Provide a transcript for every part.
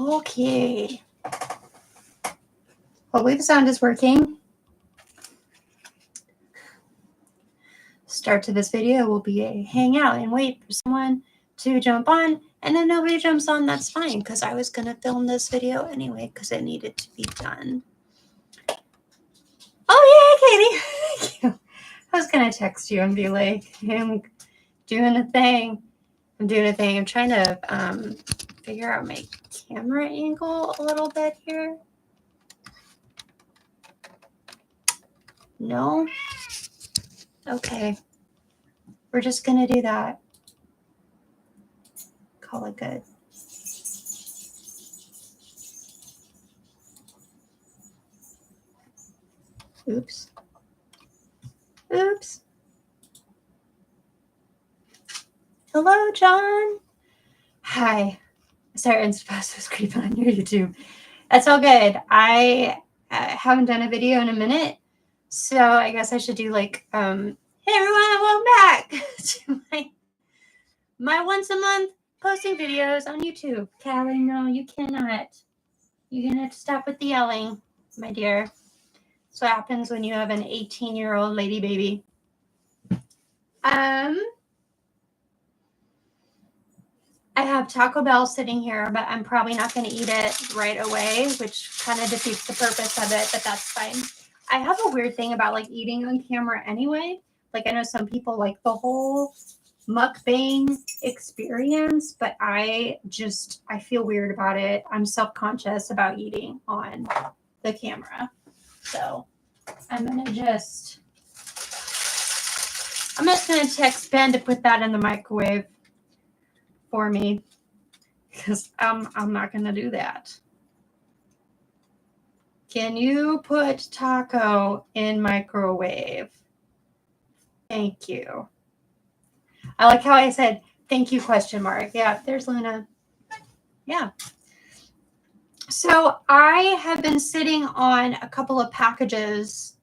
Okay. Hopefully the sound is working. Start to this video will be a hang out and wait for someone to jump on, and then nobody jumps on, that's fine, because I was going to film this video anyway because it needed to be done. Oh, yeah, Katie. Thank you. I was going to text you and be like, I'm doing a thing. I'm trying to figure out my camera angle a little bit here. No? Okay. We're just going to do that. Call it good. Oops. Oops. Hello, John. Hi. Sorry, I'm supposed to creeping on your YouTube. That's all good. I haven't done a video in a minute, so I guess I should do like, hey everyone, welcome back to my once a month posting videos on YouTube. Callie, no, you cannot. You're gonna have to stop with the yelling, my dear. That's what happens when you have an 18-year-old lady baby. I have Taco Bell sitting here, but I'm probably not going to eat it right away, which kind of defeats the purpose of it, but that's fine. I have a weird thing about like eating on camera anyway. Like I know some people like the whole mukbang experience, but I feel weird about it. I'm self-conscious about eating on the camera. So I'm just going to text Ben to put that in the microwave for me, because I'm not going to do that. Can you put taco in microwave? Thank you. I like how I said, thank you, question mark. Yeah, there's Luna. Yeah. So I have been sitting on a couple of packages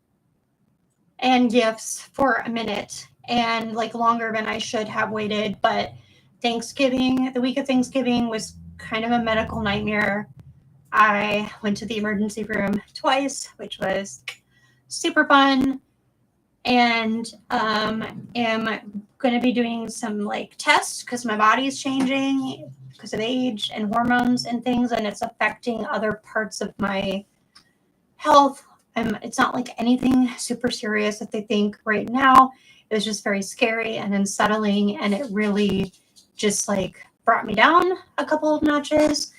and gifts for a minute, and like longer than I should have waited, but the week of Thanksgiving was kind of a medical nightmare. I went to the emergency room twice, which was super fun, and am going to be doing some like tests because my body's changing because of age and hormones and things, and it's affecting other parts of my health. It's not like anything super serious that they think right now. It was just very scary and unsettling, and it really just like brought me down a couple of notches.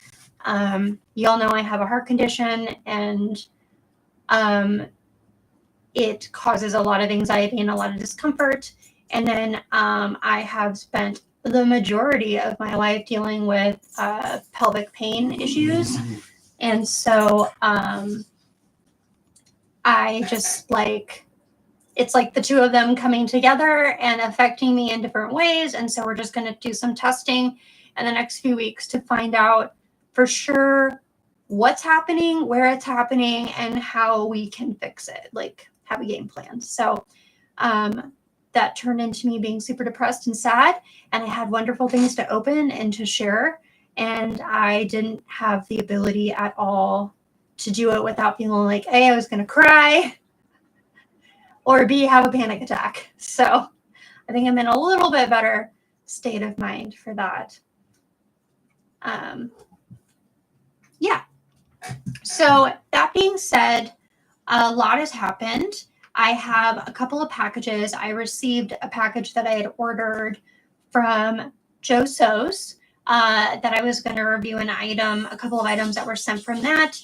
Y'all know I have a heart condition, and it causes a lot of anxiety and a lot of discomfort. And then I have spent the majority of my life dealing with pelvic pain issues. And so I just like, it's like the two of them coming together and affecting me in different ways. And so we're just going to do some testing in the next few weeks to find out for sure what's happening, where it's happening, and how we can fix it, like have a game plan. So that turned into me being super depressed and sad, and I had wonderful things to open and to share, and I didn't have the ability at all to do it without feeling like A, I was going to cry, or B, have a panic attack. So I think I'm in a little bit better state of mind for that. Yeah. So that being said, a lot has happened. I have a couple of packages. I received a package that I had ordered from Joe So's that I was going to review a couple of items that were sent from that.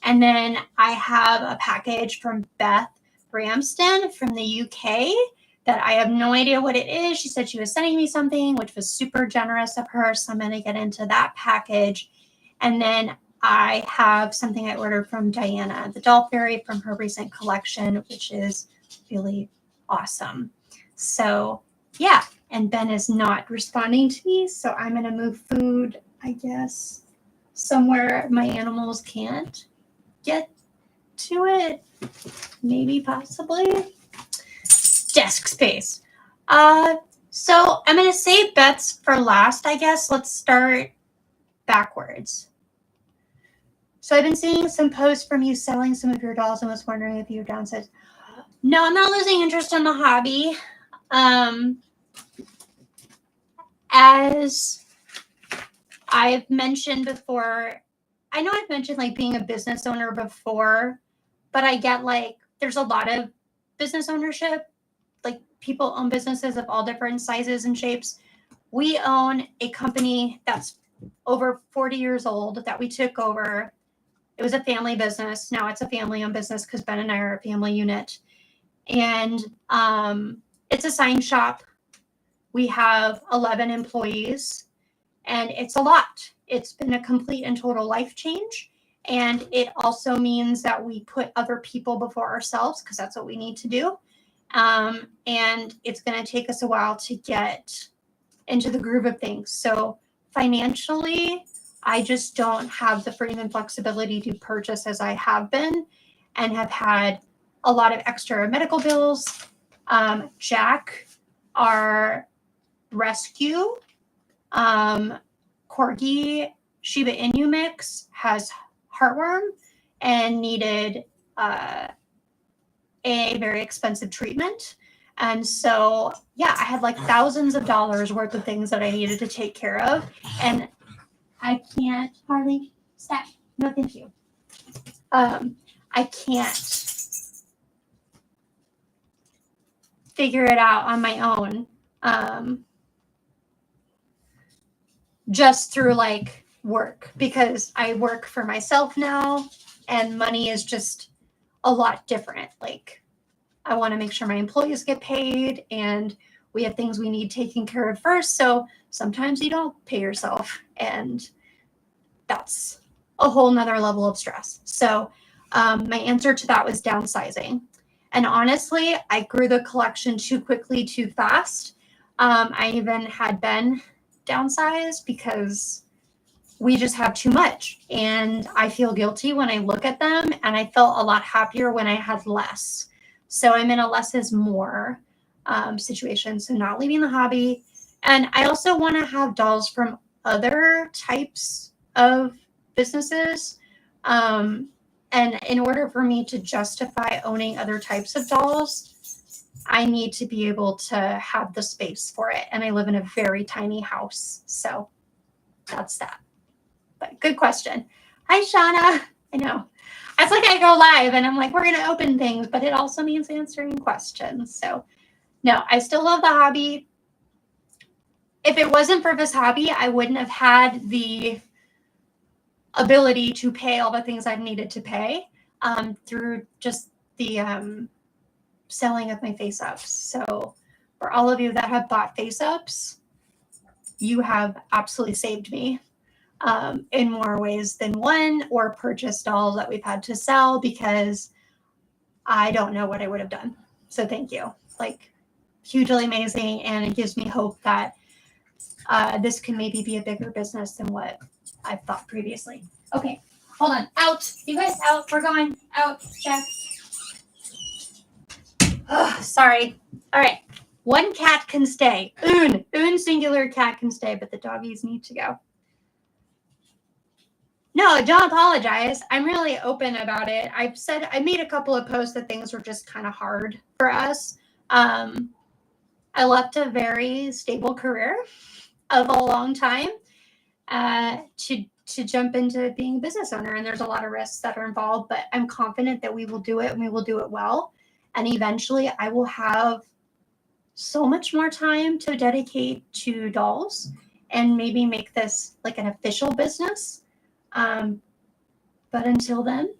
And then I have a package from Beth Ramon from the UK that I have no idea what it is. She said she was sending me something, which was super generous of her. So I'm going to get into that package. And then I have something I ordered from Diana, the doll fairy from her recent collection, which is really awesome. So yeah, and Ben is not responding to me. So I'm going to move food, I guess, somewhere my animals can't get to it. Maybe, possibly. Desk space. So I'm going to save Beth's for last, I guess. Let's start backwards. So I've been seeing some posts from you selling some of your dolls and was wondering if you downsized. No, I'm not losing interest in the hobby. As I've mentioned before, I know I've mentioned like being a business owner before, but I get like there's a lot of business ownership. Like people own businesses of all different sizes and shapes. We own a company that's over 40 years old that we took over. It was a family business. Now it's a family-owned business because Ben and I are a family unit. And it's a sign shop. We have 11 employees, and it's a lot. It's been a complete and total life change. And it also means that we put other people before ourselves because that's what we need to do. And it's going to take us a while to get into the groove of things. So financially, I just don't have the freedom and flexibility to purchase as I have been and have had a lot of extra medical bills. Jack, our rescue, Corgi Shiba Inu mix has heartworm and needed a very expensive treatment. And so, yeah, I had like thousands of dollars worth of things that I needed to take care of. And I can't, Harley, stop. No, thank you. I can't figure it out on my own. Just through like work, because I work for myself now and money is just a lot different. Like I want to make sure my employees get paid and we have things we need taken care of first. So sometimes you don't pay yourself and that's a whole nother level of stress. So my answer to that was downsizing. And honestly, I grew the collection too quickly, too fast. I even had Ben downsize because we just have too much. And I feel guilty when I look at them. And I felt a lot happier when I had less. So I'm in a less is more situation. So not leaving the hobby. And I also want to have dolls from other types of businesses. And in order for me to justify owning other types of dolls, I need to be able to have the space for it. And I live in a very tiny house. So that's that. But good question. Hi, Shauna. I know. It's like I go live and I'm like, we're going to open things, but it also means answering questions. So no, I still love the hobby. If it wasn't for this hobby, I wouldn't have had the ability to pay all the things I've needed to pay through just the selling of my face ups. So for all of you that have bought face ups, you have absolutely saved me in more ways than one, or purchased dolls that we've had to sell because I don't know what I would have done. So thank you. Like hugely amazing. And it gives me hope that this can maybe be a bigger business than what I've thought previously. Okay, hold on. Out. You guys out. We're going. Out. Check. Oh, sorry. All right. One cat can stay. Un singular cat can stay, but the doggies need to go. No, don't apologize. I'm really open about it. I made a couple of posts that things were just kind of hard for us. I left a very stable career of a long time to jump into being a business owner. And there's a lot of risks that are involved, but I'm confident that we will do it and we will do it well. And eventually I will have so much more time to dedicate to dolls and maybe make this like an official business. But until then,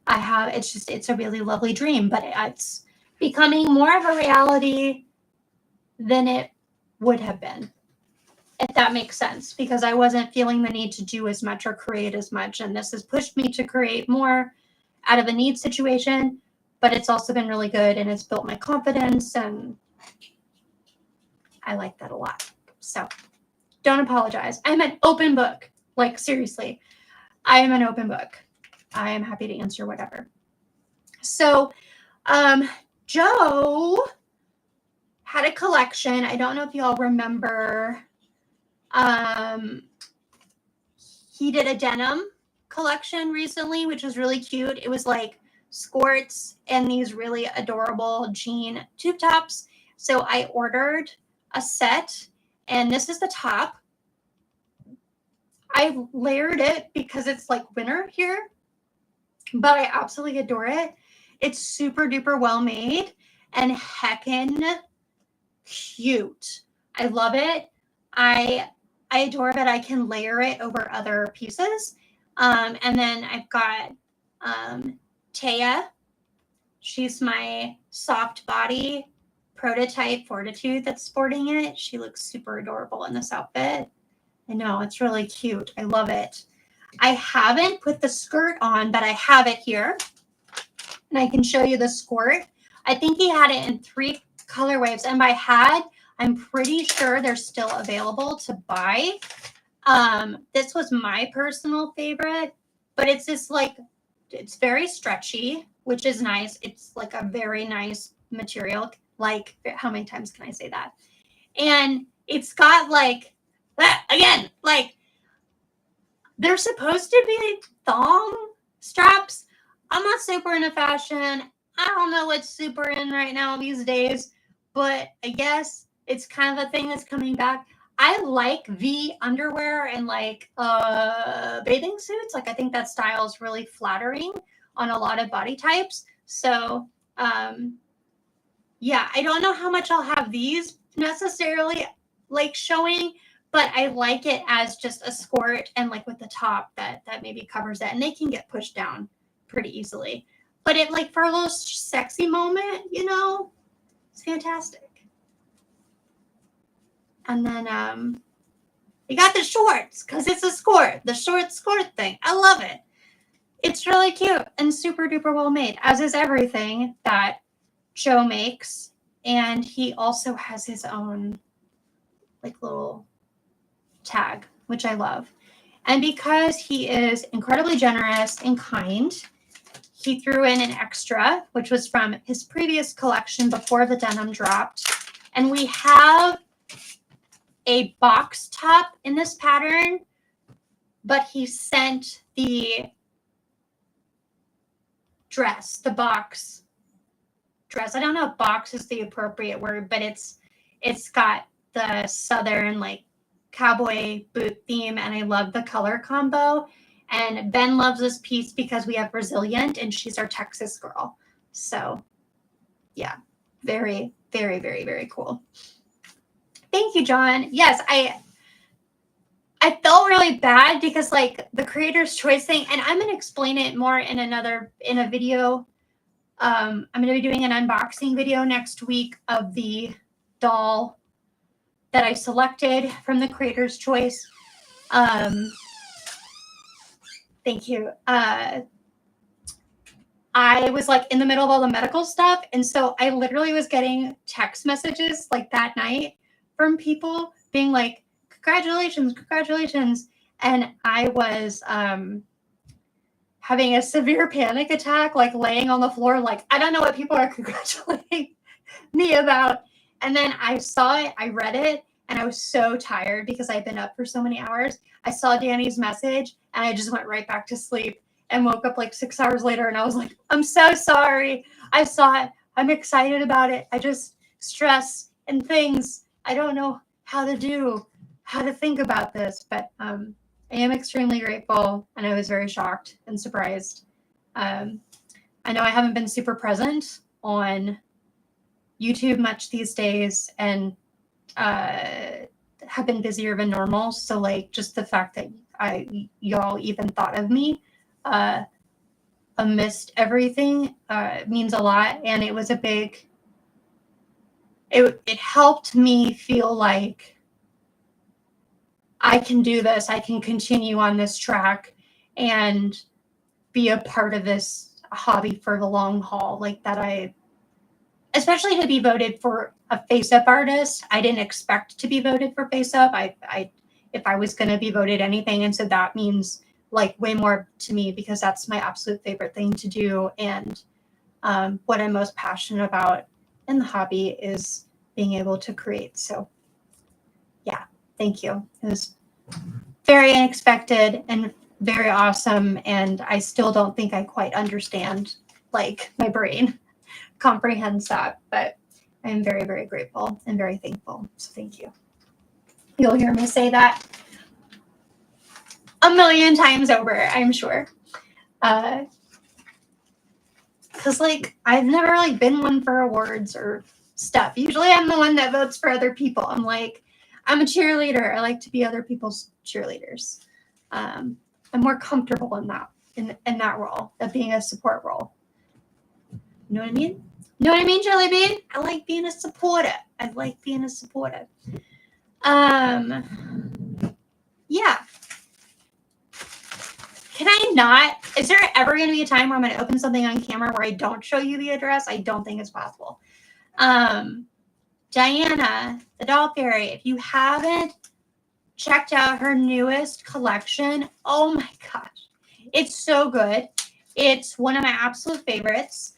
it's a really lovely dream, but it's becoming more of a reality than it would have been, if that makes sense, because I wasn't feeling the need to do as much or create as much. And this has pushed me to create more out of a need situation, but it's also been really good and it's built my confidence and I like that a lot. So don't apologize. I'm an open book. Like seriously, I am an open book. I am happy to answer whatever. So Joe had a collection. I don't know if y'all remember. He did a denim collection recently, which was really cute. It was like skirts and these really adorable jean tube tops. So I ordered a set, and this is the top. I layered it because it's like winter here, but I absolutely adore it. It's super duper well made and heckin' cute. I love it. I adore that I can layer it over other pieces. And then I've got Taya. She's my soft body prototype Fortitude that's sporting it. She looks super adorable in this outfit. I know, it's really cute. I love it. I haven't put the skirt on, but I have it here. And I can show you the skirt. I think he had it in 3 color waves. And by had, I'm pretty sure they're still available to buy. This was my personal favorite, but it's just like, it's very stretchy, which is nice. It's like a very nice material. Like, how many times can I say that? And it's got like, again, like, they're supposed to be thong straps. I'm not super into fashion. I don't know what's super in right now these days, but I guess it's kind of a thing that's coming back. I like V underwear and like bathing suits. Like, I think that style is really flattering on a lot of body types. So yeah, I don't know how much I'll have these necessarily like showing, but I like it as just a skirt and like with the top that maybe covers it, and they can get pushed down pretty easily. But it, like, for a little sexy moment, you know, it's fantastic. And then you got the shorts because it's a skirt, the short skirt thing. I love it. It's really cute and super duper well made, as is everything that Joe makes. And he also has his own like little tag, which I love. And because he is incredibly generous and kind, he threw in an extra, which was from his previous collection before the denim dropped. And we have a box top in this pattern, but he sent the dress, the box dress. I don't know if box is the appropriate word, but it's got the southern like cowboy boot theme, and I love the color combo. And Ben loves this piece because we have Resilient and she's our Texas girl. So yeah, very, very, very, very cool. Thank you, John. Yes, I felt really bad because like the creator's choice thing, and I'm going to explain it more in a video. I'm going to be doing an unboxing video next week of the doll that I selected from the creator's choice. Thank you. I was like in the middle of all the medical stuff. And so I literally was getting text messages like that night from people being like, congratulations, congratulations. And I was having a severe panic attack, like laying on the floor, like, I don't know what people are congratulating me about. And then I saw it, I read it, and I was so tired because I'd been up for so many hours. I saw Danny's message and I just went right back to sleep and woke up like 6 hours later. And I was like, I'm so sorry. I saw it. I'm excited about it. I just stress and things. I don't know how to think about this, but I am extremely grateful. And I was very shocked and surprised. I know I haven't been super present on YouTube much these days, and have been busier than normal. So like just the fact that y'all even thought of me amidst everything means a lot. And it was it helped me feel like I can do this. I can continue on this track and be a part of this hobby for the long haul. Like that especially to be voted for a face-up artist. I didn't expect to be voted for face-up. If I was going to be voted anything. And so that means like way more to me because that's my absolute favorite thing to do. And what I'm most passionate about in the hobby is being able to create. So yeah, thank you. It was very unexpected and very awesome. And I still don't think I quite understand, like my brain comprehends that, but I'm very, very grateful and very thankful. So thank you. You'll hear me say that a million times over, I'm sure. Because like I've never like been one for awards or stuff. Usually I'm the one that votes for other people. I'm a cheerleader. I like to be other people's cheerleaders. I'm more comfortable in that role of being a support role. You know what I mean? Know what I mean, Jelly Bean? I like being a supporter. Yeah. Can I not? Is there ever going to be a time where I'm going to open something on camera where I don't show you the address? I don't think it's possible. Diana, the Doll Fairy, if you haven't checked out her newest collection, oh my gosh, it's so good. It's one of my absolute favorites.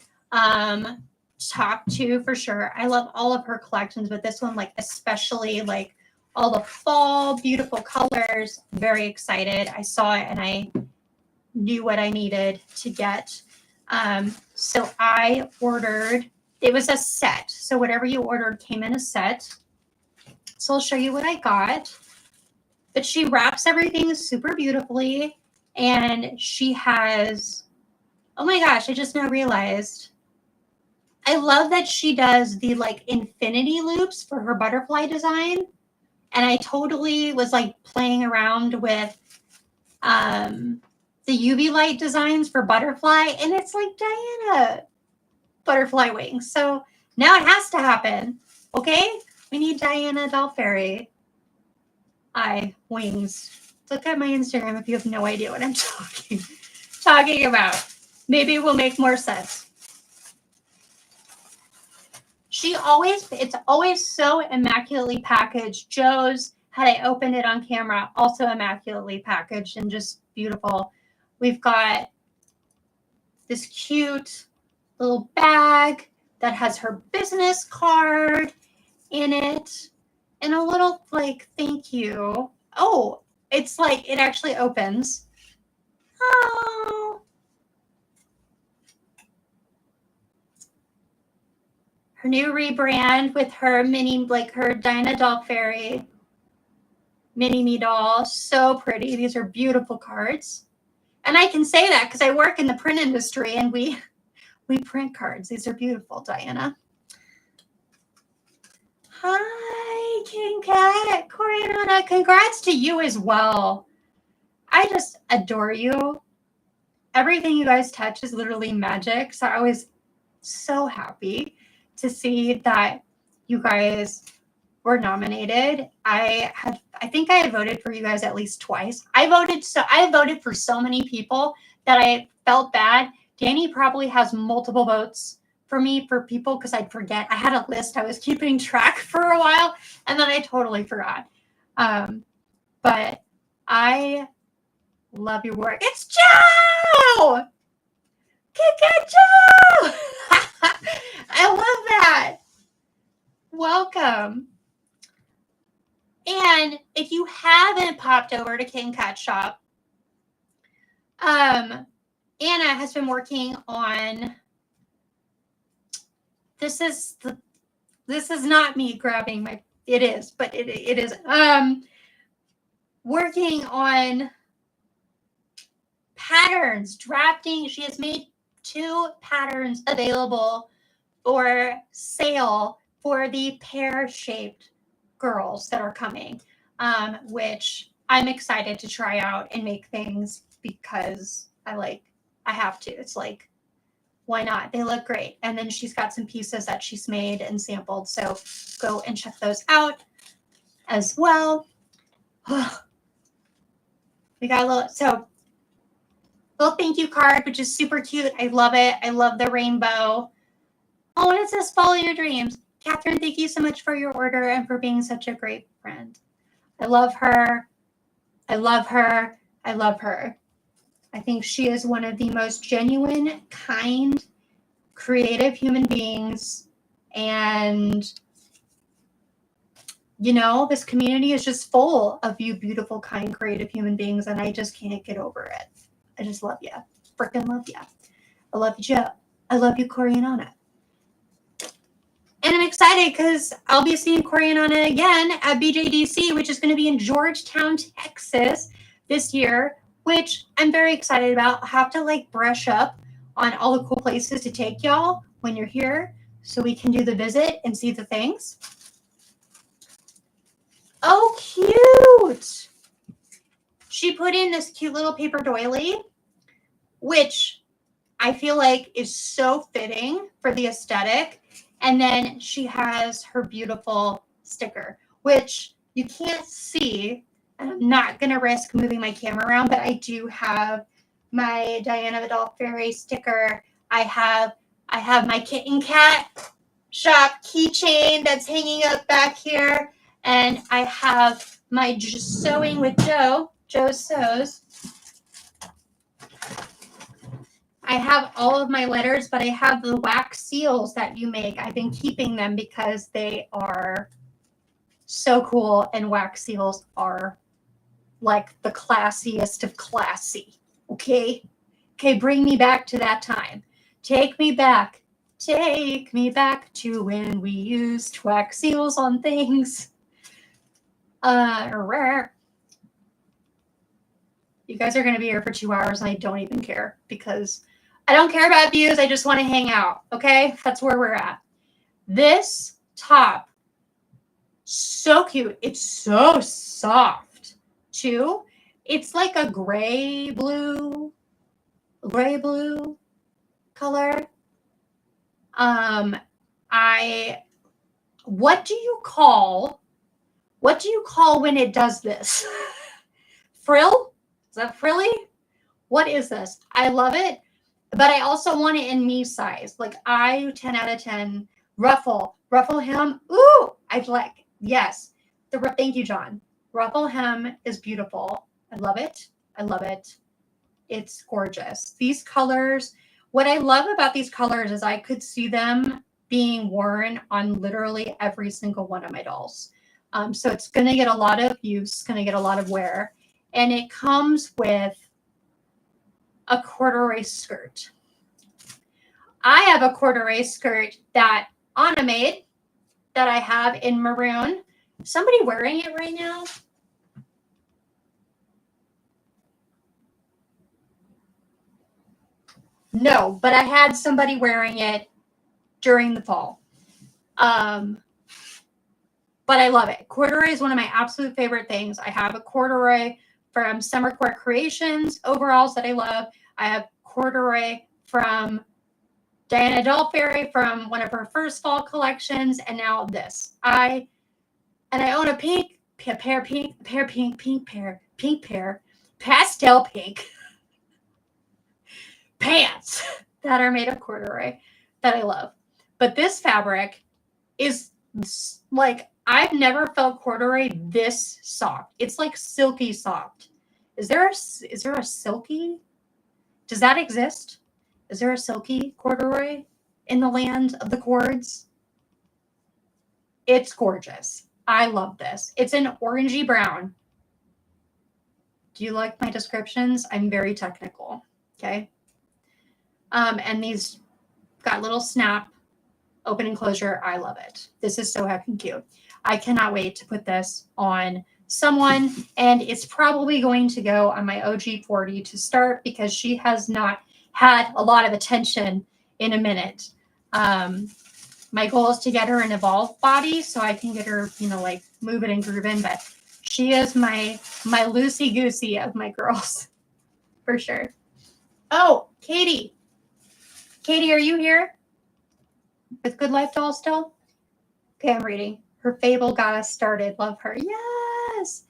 Top two for sure. I love all of her collections, but this one, like, especially, like, all the fall, beautiful colors. Very excited. I saw it and I knew what I needed to get. So I ordered, it was a set. So whatever you ordered came in a set. So I'll show you what I got. But she wraps everything super beautifully. And she has, oh my gosh, I just now realized. I love that she does the like infinity loops for her butterfly design. And I totally was like playing around with the UV light designs for butterfly. And it's like Diana butterfly wings. So now it has to happen. Okay? We need Diana Doll Fairy wings. Look at my Instagram if you have no idea what I'm talking about. Maybe it will make more sense. It's always so immaculately packaged. Joe's, had I opened it on camera, also immaculately packaged and just beautiful. We've got this cute little bag that has her business card in it and a little like thank you. Oh, it's like it actually opens. Oh. Her new rebrand with her mini, like her Diana Doll Fairy mini me doll. So pretty. These are beautiful cards. And I can say that because I work in the print industry and we print cards. These are beautiful, Diana. Hi, King Cat. Coriana, congrats to you as well. I just adore you. Everything you guys touch is literally magic. So I was so happy to see that you guys were nominated. I think I voted for you guys at least twice. I voted for so many people that I felt bad. Danny probably has multiple votes for me for people because I'd forget. I had a list I was keeping track for a while and then I totally forgot. But I love your work. It's Joe! Kick Joe! I love that. Welcome. And if you haven't popped over to King Cat Shop, Anna has been working on, this is not me grabbing my, it is, but it is, working on patterns, drafting. She has made 2 patterns available for sale for the pear-shaped girls that are coming, which I'm excited to try out and make things because I have to. It's like, why not? They look great. And then she's got some pieces that she's made and sampled. So go and check those out as well. We got a little thank you card, which is super cute. I love it. I love the rainbow. Oh, and it says follow your dreams. Catherine, thank you so much for your order and for being such a great friend. I love her. I love her. I love her. I think she is one of the most genuine, kind, creative human beings. And You know, this community is just full of you beautiful, kind, creative human beings, and I just can't get over it. I just love you. Freaking love you. I love you, Joe. I love you, Corey and Anna. And I'm excited because I'll be seeing Corey and Anna again at BJDC, which is going to be in Georgetown, Texas this year, which I'm very excited about. I'll have to like brush up on all the cool places to take y'all when you're here so we can do the visit and see the things. Oh, cute. She put in this cute little paper doily, which I feel like is so fitting for the aesthetic. And then she has her beautiful sticker, which you can't see. And I'm not going to risk moving my camera around, but I do have my Diana the Doll Fairy sticker. I have my kitten cat shop keychain that's hanging up back here. And I have my Sewing with Joe Sews. I have all of my letters, but I have the wax seals that you make. I've been keeping them because they are so cool, and wax seals are like the classiest of classy. Okay, bring me back to that time. Take me back to when we used wax seals on things. You guys are going to be here for 2 hours, and I don't even care because I don't care about views. I just want to hang out. Okay, that's where we're at. This top, so cute. It's so soft too. It's like a gray blue color. What do you call when it does this? Frill? Is that frilly? What is this? I love it, but I also want it in me size. Like 10 out of 10. Ruffle hem. Ooh, I'd like, yes. Thank you, John. Ruffle hem is beautiful. I love it. It's gorgeous. These colors, what I love about these colors is I could see them being worn on literally every single one of my dolls. So it's going to get a lot of use, going to get a lot of wear. And it comes with a corduroy skirt. I have a corduroy skirt that Anna made that I have in maroon. Somebody wearing it right now? No, but I had somebody wearing it during the fall. But I love it. Corduroy is one of my absolute favorite things. I have a corduroy from Summer Court Creations overalls that I love. I have corduroy from Diana Doll Fairy from one of her first fall collections, and now this. I own a pink pair, pastel pink pants that are made of corduroy that I love. But this fabric is like, I've never felt corduroy this soft. It's like silky soft. Is there a silky? Does that exist? Is there a silky corduroy in the land of the cords? It's gorgeous. I love this. It's an orangey brown. Do you like my descriptions? I'm very technical. Okay. And these got little snap, open and closure. I love it. This is so heckin' cute. I cannot wait to put this on someone, and it's probably going to go on my OG 40 to start because she has not had a lot of attention in a minute. My goal is to get her an evolved body so I can get her, like moving and grooving, but she is my loosey goosey of my girls for sure. Oh, Katie, are you here with Good Life Doll still? Okay, I'm reading. Her Fable got us started. Love her. Yes.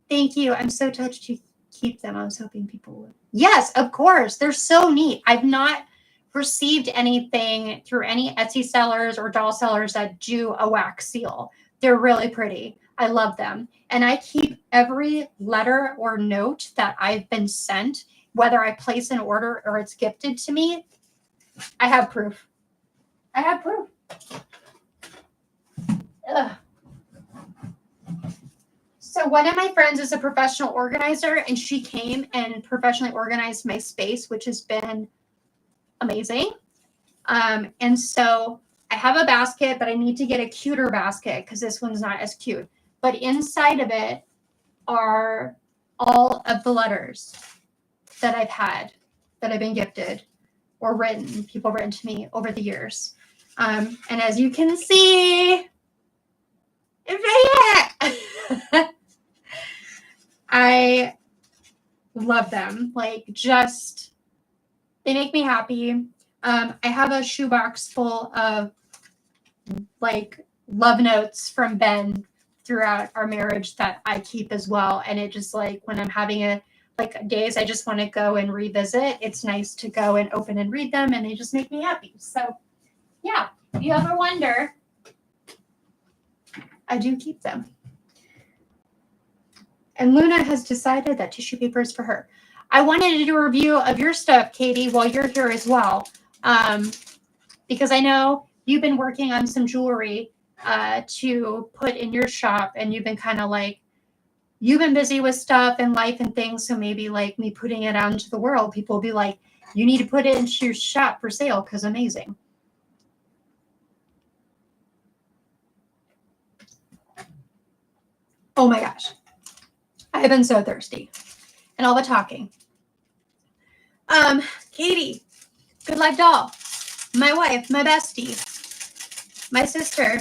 Thank you. I'm so touched you keep them. I was hoping people would. Yes, of course. They're so neat. I've not received anything through any Etsy sellers or doll sellers that do a wax seal. They're really pretty. I love them. And I keep every letter or note that I've been sent, whether I place an order or it's gifted to me. I have proof. Ugh. So one of my friends is a professional organizer, and she came and professionally organized my space, which has been amazing. And so I have a basket, but I need to get a cuter basket because this one's not as cute. But inside of it are all of the letters that I've had, that I've been gifted or written, people written to me over the years. And as you can see, I love them. Like, just, they make me happy. I have a shoebox full of like love notes from Ben throughout our marriage that I keep as well. And it just, like, when I'm having days I just want to go and revisit, it's nice to go and open and read them, and they just make me happy. So yeah, if you ever wonder, I do keep them. And Luna has decided that tissue paper is for her. I wanted to do a review of your stuff, Katie, while you're here as well. Because I know you've been working on some jewelry to put in your shop, and you've been kind of like, you've been busy with stuff and life and things. So maybe like me putting it out into the world, people will be like, you need to put it into your shop for sale because amazing. Oh my gosh. I have been so thirsty. And all the talking. Katie, Good Life Doll, my wife, my bestie, my sister.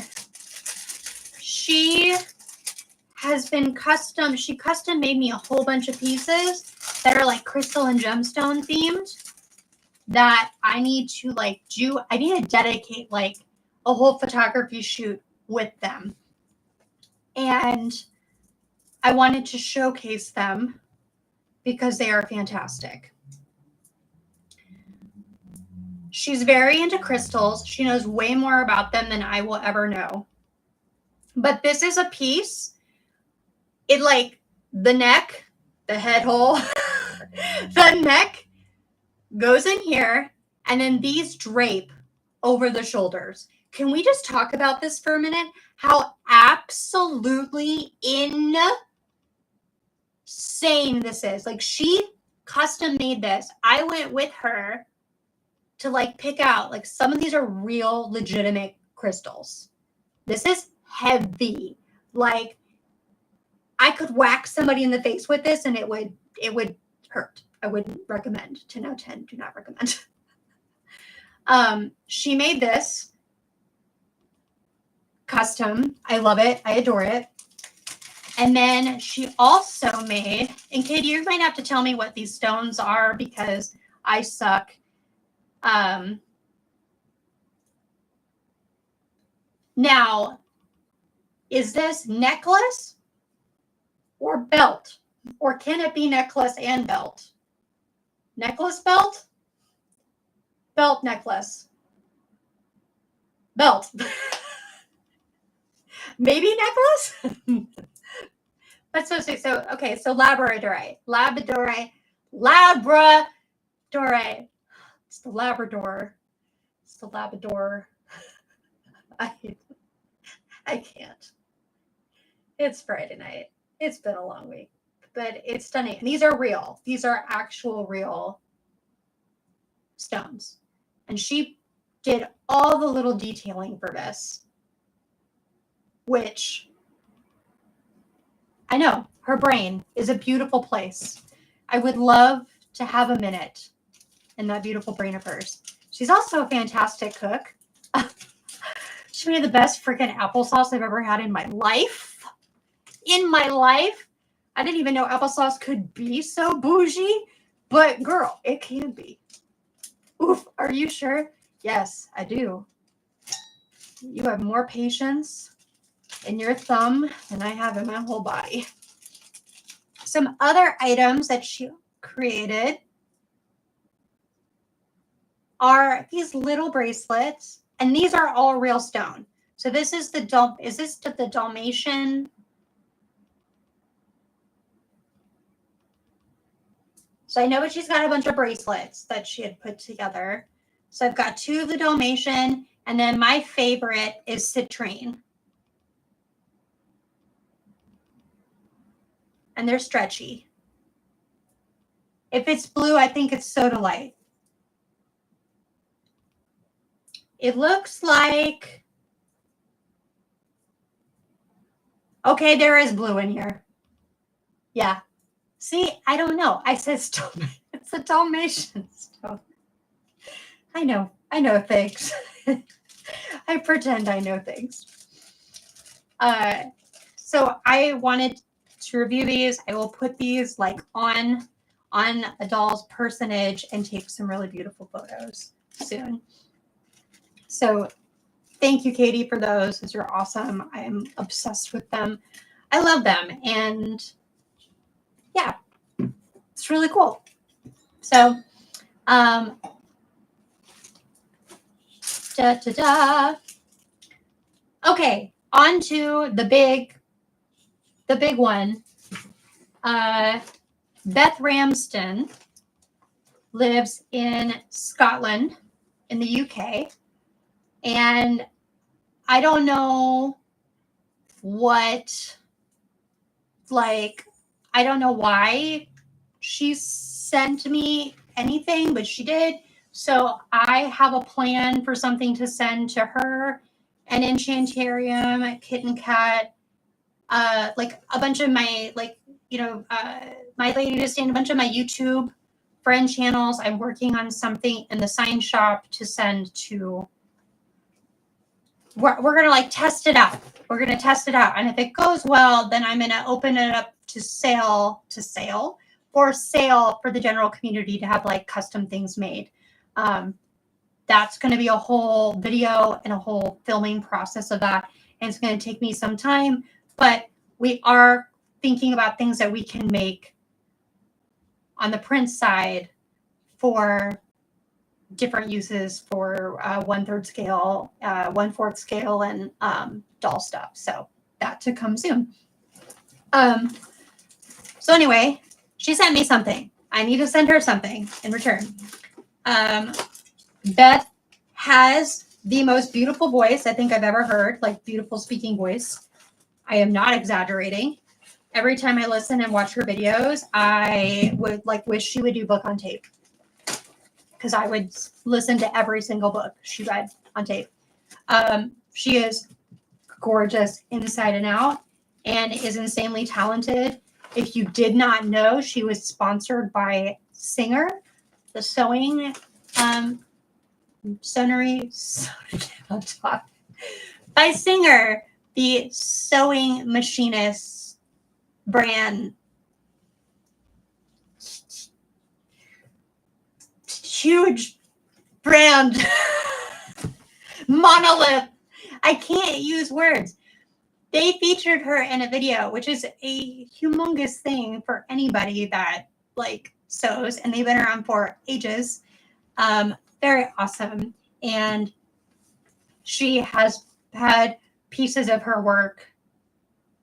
She custom made me a whole bunch of pieces that are like crystal and gemstone themed that I need to I need to dedicate like a whole photography shoot with them. And I wanted to showcase them because they are fantastic. She's very into crystals. She knows way more about them than I will ever know. But this is a piece. It the neck, the head hole, the neck goes in here, and then these drape over the shoulders. Can we just talk about this for a minute? How absolutely insane this is. Like, she custom made this. I went with her to pick out, some of these are real legitimate crystals. This is heavy. I could whack somebody in the face with this and it would hurt. I wouldn't recommend. 10 out of 10, do not recommend. She made this custom. I love it. I adore it. And then she also made, and Katie, you might have to tell me what these stones are because I suck. Now, is this necklace or belt? Or can it be necklace and belt? Necklace, belt? Belt, necklace. Belt. Maybe necklace? That's so sweet. So, okay, so Labradorite. It's the Labrador. It's the Labrador. I can't. It's Friday night. It's been a long week, but it's stunning. And these are real. These are actual real stones. And she did all the little detailing for this, which I know her brain is a beautiful place. I would love to have a minute in that beautiful brain of hers. She's also a fantastic cook. She made the best freaking applesauce I've ever had in my life. I didn't even know applesauce could be so bougie, but girl, it can be. Oof, are you sure? Yes, I do. You have more patience in your thumb than I have in my whole body. Some other items that she created are these little bracelets, and these are all real stone. So this is the Dalmatian? So I know she's got a bunch of bracelets that she had put together. So I've got 2 of the Dalmatian, and then my favorite is citrine. and they're stretchy. If it's blue, I think it's Soda Light. It looks like, okay, there is blue in here. Yeah. See, I don't know. I said it's a Dalmatian stove. I know things. I pretend I know things. So I wanted to review these. I will put these like on a doll's personage and take some really beautiful photos soon. So thank you, Katie, for those. Those are awesome. I am obsessed with them. I love them. And yeah, it's really cool. So, okay, on to the big one. Beth Ramsden lives in Scotland in the UK. And I don't know I don't know why she sent me anything, but she did. So I have a plan for something to send to her, an enchantarium, a kitten cat, like a bunch of my, my lady to stand, a bunch of my YouTube friend channels. I'm working on something in the sign shop to send to. We're going to like test it out. We're going to test it out. And if it goes well, then I'm going to open it up for sale for the general community to have like custom things made. That's going to be a whole video and a whole filming process of that. And it's going to take me some time, but we are thinking about things that we can make on the print side for different uses for 1/3 scale, 1/4 scale, and doll stuff. So that to come soon. So anyway, she sent me something. I need to send her something in return. Beth has the most beautiful voice I think I've ever heard, like beautiful speaking voice. I am not exaggerating. Every time I listen and watch her videos, I would like wish she would do book on tape, because I would listen to every single book she read on tape. She is gorgeous inside and out and is insanely talented. If you did not know, she was sponsored by Singer, the sewing by Singer, the sewing machinist brand. Huge brand. Monolith. I can't use words. They featured her in a video, which is a humongous thing for anybody that like sews, and they've been around for ages. Very awesome. And she has had pieces of her work.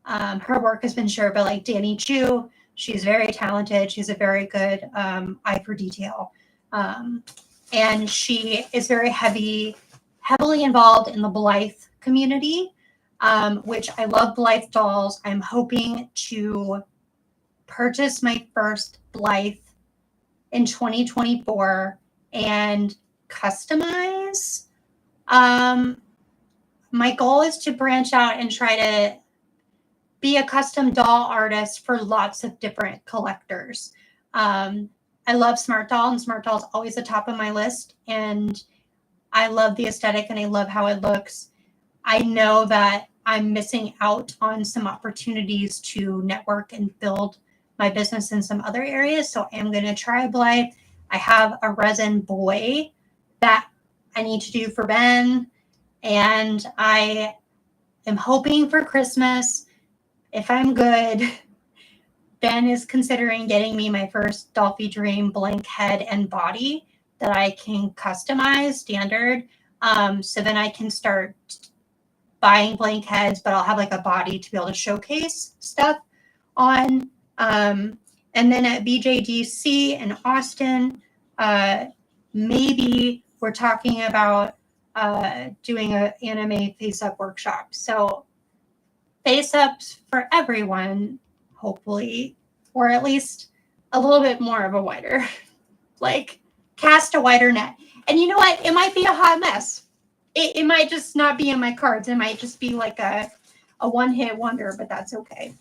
Her work has been shared by like Danny Chu. She's very talented. She's a very good eye for detail. And she is very heavily involved in the Blythe community, which I love Blythe dolls. I'm hoping to purchase my first Blythe in 2024 and customize. My goal is to branch out and try to be a custom doll artist for lots of different collectors. I love Smart Doll, and Smart Doll is always the top of my list. And I love the aesthetic and I love how it looks. I know that I'm missing out on some opportunities to network and build my business in some other areas. So I'm going to try Blythe. I have a resin boy that I need to do for Ben. And I am hoping for Christmas, if I'm good, Ben is considering getting me my first Dolphy Dream blank head and body that I can customize standard. So then I can start buying blank heads, but I'll have like a body to be able to showcase stuff on. And then at BJDC in Austin, maybe we're talking about doing an anime face-up workshop. So face-ups for everyone, hopefully, or at least a little bit more of a wider, like cast a wider net. And you know what? It might be a hot mess. It might just not be in my cards. It might just be like a one-hit wonder, but that's okay.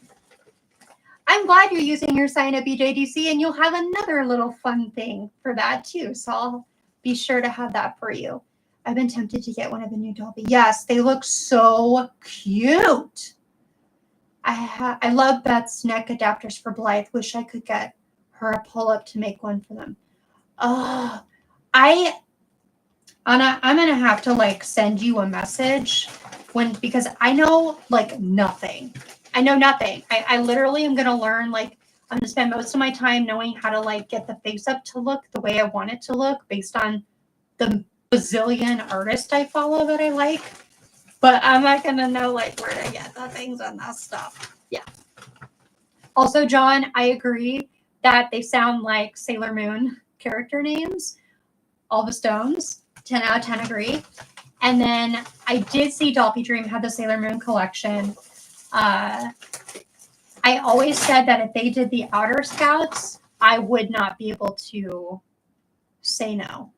I'm glad you're using your sign up BJDC, and you'll have another little fun thing for that too. So I'll be sure to have that for you. I've been tempted to get one of the new Dolby. Yes, they look so cute. I love Beth's neck adapters for Blythe. Wish I could get her a pull-up to make one for them. Oh, Anna, I'm gonna have to like send you a message because I know like nothing. I know nothing. I literally am gonna learn, like I'm gonna spend most of my time knowing how to like get the face up to look the way I want it to look based on the bazillion artists I follow that I like. But I'm not gonna know like where to get the things and that stuff. Yeah. Also, John, I agree that they sound like Sailor Moon character names. All the Stones, 10 out of 10 agree. And then I did see Dolphy Dream had the Sailor Moon collection. I always said that if they did the Outer Scouts, I would not be able to say no.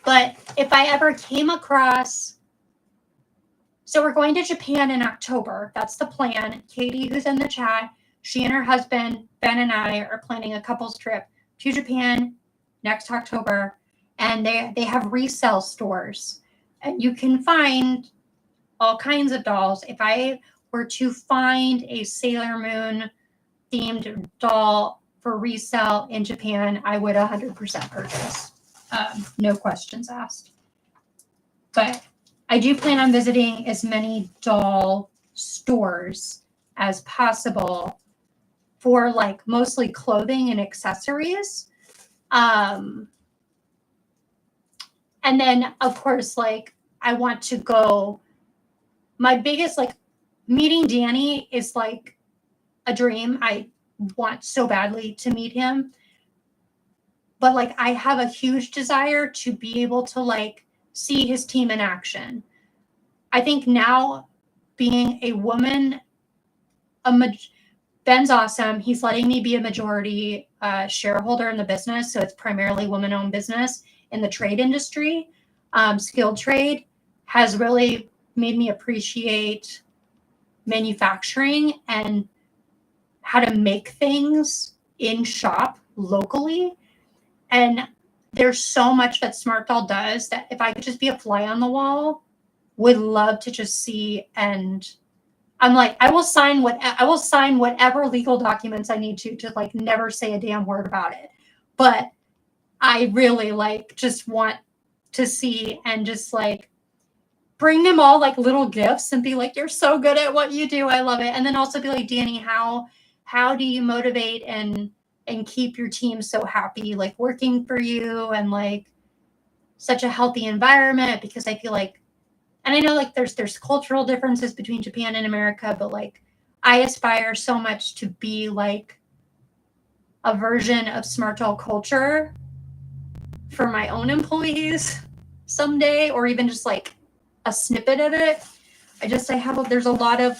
But if I ever came across, so we're going to Japan in October. That's the plan. Katie, who's in the chat, she and her husband, Ben, and I are planning a couple's trip to Japan next October. And they have resale stores. And you can find all kinds of dolls. If I were to find a Sailor Moon themed doll for resale in Japan, I would 100% purchase. No questions asked. But I do plan on visiting as many doll stores as possible for like mostly clothing and accessories. And then, of course, like I want to go. My biggest like meeting Danny is like a dream. I want so badly to meet him. But like I have a huge desire to be able to like see his team in action. I think now being a woman, Ben's awesome. He's letting me be a majority shareholder in the business. So it's primarily woman-owned business in the trade industry. Skilled trade has really made me appreciate manufacturing and how to make things in shop locally. And there's so much that Smart Doll does that if I could just be a fly on the wall, would love to just see. And I'm like, I will sign whatever legal documents I need to like never say a damn word about it. But I really like just want to see and just like bring them all like little gifts and be like, you're so good at what you do. I love it. And then also be like, Danny, how do you motivate and keep your team so happy, like working for you and like such a healthy environment? Because I feel like, and I know like there's cultural differences between Japan and America, but like I aspire so much to be like a version of Smart Doll culture for my own employees someday, or even just like a snippet of it. There's a lot of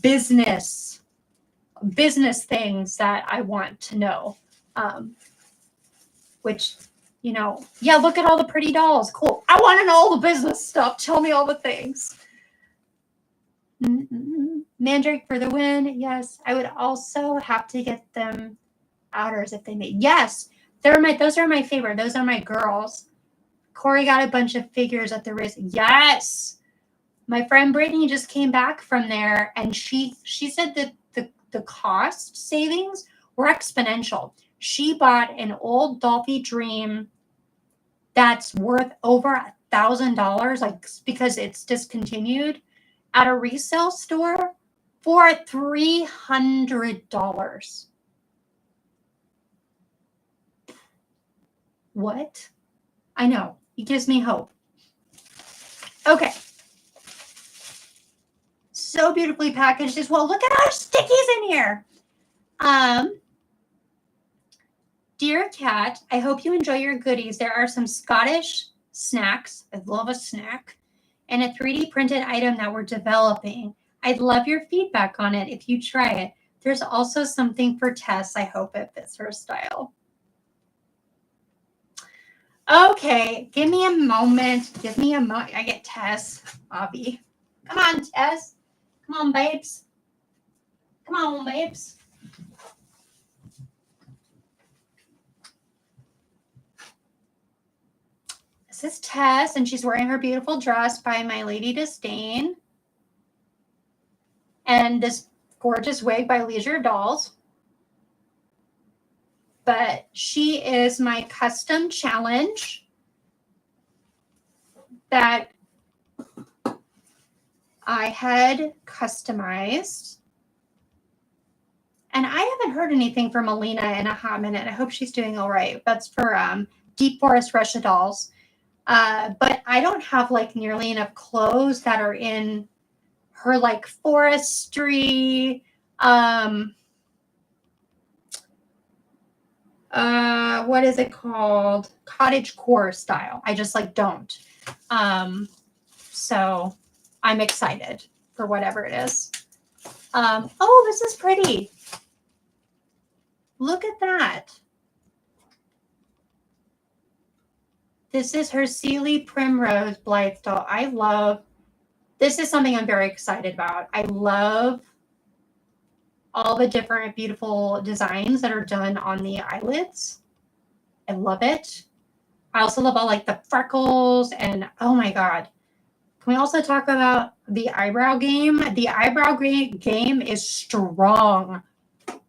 business things that I want to know, which, you know, yeah, look at all the pretty dolls. Cool. I want to know all the business stuff. Tell me all the things. Mandrake for the win. Yes. I would also have to get them outers if they made. Yes. Those are my favorite. Those are my girls. Corey got a bunch of figures at the wrist. Yes. My friend Brittany just came back from there and she said that the cost savings were exponential. She bought an old Dolphy Dream that's worth over $1,000, like because it's discontinued, at a resale store for $300. What? I know. It gives me hope. Okay. So beautifully packaged as well. Look at our stickies in here. Dear Cat, I hope you enjoy your goodies. There are some Scottish snacks. I love a snack. And a 3D printed item that we're developing. I'd love your feedback on it if you try it. There's also something for Tess. I hope it fits her style. Okay, give me a moment. Give me a moment. I get Tess, Bobby. Come on, Tess. Come on, babes. Come on, babes. This is Tess, and she's wearing her beautiful dress by My Lady Disdain. And this gorgeous wig by Leisure Dolls. But she is my custom challenge that I had customized. And I haven't heard anything from Alina in a hot minute. I hope she's doing all right. That's for Deep Forest Russia Dolls. But I don't have like nearly enough clothes that are in her like forestry, what is it called? Cottagecore style. I just like don't. So I'm excited for whatever it is. Oh, this is pretty. Look at that. This is her Sealy Primrose Blythe doll. This is something I'm very excited about. I love all the different beautiful designs that are done on the eyelids. I love it. I also love all like the freckles and oh my God. Can we also talk about the eyebrow game? The eyebrow game is strong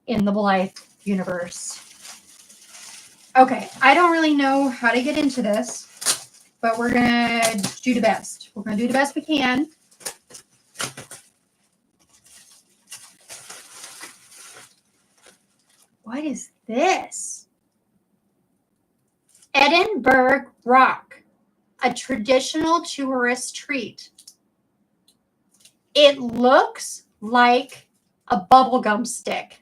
in the Blythe universe. Okay, I don't really know how to get into this, but we're going to do the best. We're going to do the best we can. What is this? Edinburgh Rock, a traditional tourist treat. It looks like a bubblegum stick.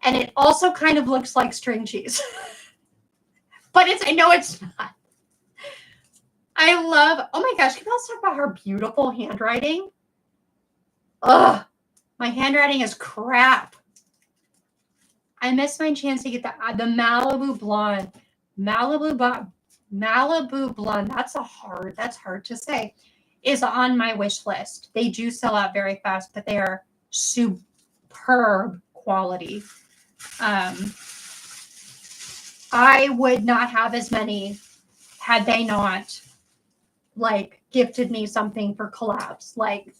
And it also kind of looks like string cheese. But I know it's not. I love, oh my gosh, can we also talk about her beautiful handwriting? Ugh, my handwriting is crap. I missed my chance to get the Malibu Blonde. Malibu Blonde, that's hard to say, is on my wish list. They do sell out very fast, but they are superb quality. I would not have as many had they not like gifted me something for collabs. Like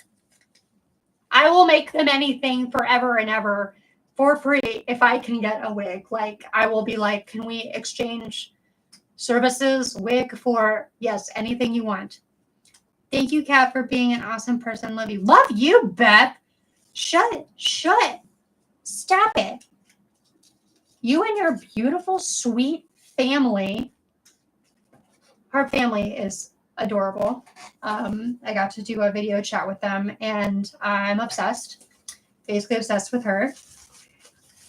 I will make them anything forever and ever for free if I can get a wig. Like I will be like, can we exchange services, wig for, yes, anything you want. Thank you, Kat, for being an awesome person. Love you. Love you, Beth. Shut it. Stop it. You and your beautiful, sweet family. Her family is adorable. I got to do a video chat with them, and I'm obsessed. Basically obsessed with her.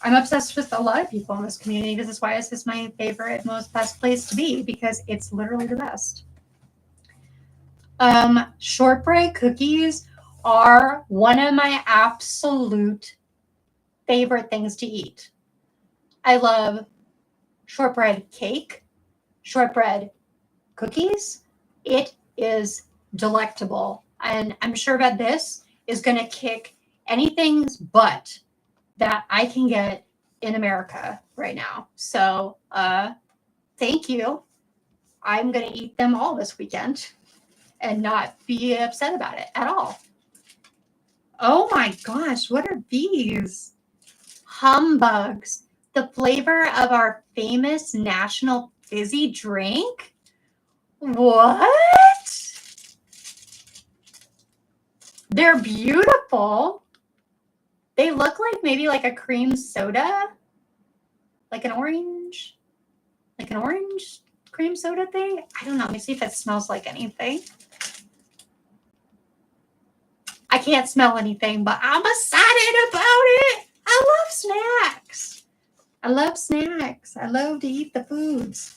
I'm obsessed with a lot of people in this community. This is why this is my favorite, best place to be, because it's literally the best. Shortbread cookies are one of my absolute favorite things to eat. I love shortbread cake, shortbread cookies. It is delectable. And I'm sure that this is going to kick anything's butt that I can get in America right now. So thank you. I'm going to eat them all this weekend and not be upset about it at all. Oh my gosh, what are these? Humbugs, the flavor of our famous national fizzy drink? What? They're beautiful. They look like maybe like a cream soda, like an orange cream soda thing. I don't know. Let me see if it smells like anything. I can't smell anything, but I'm excited about it. I love snacks. I love to eat the foods.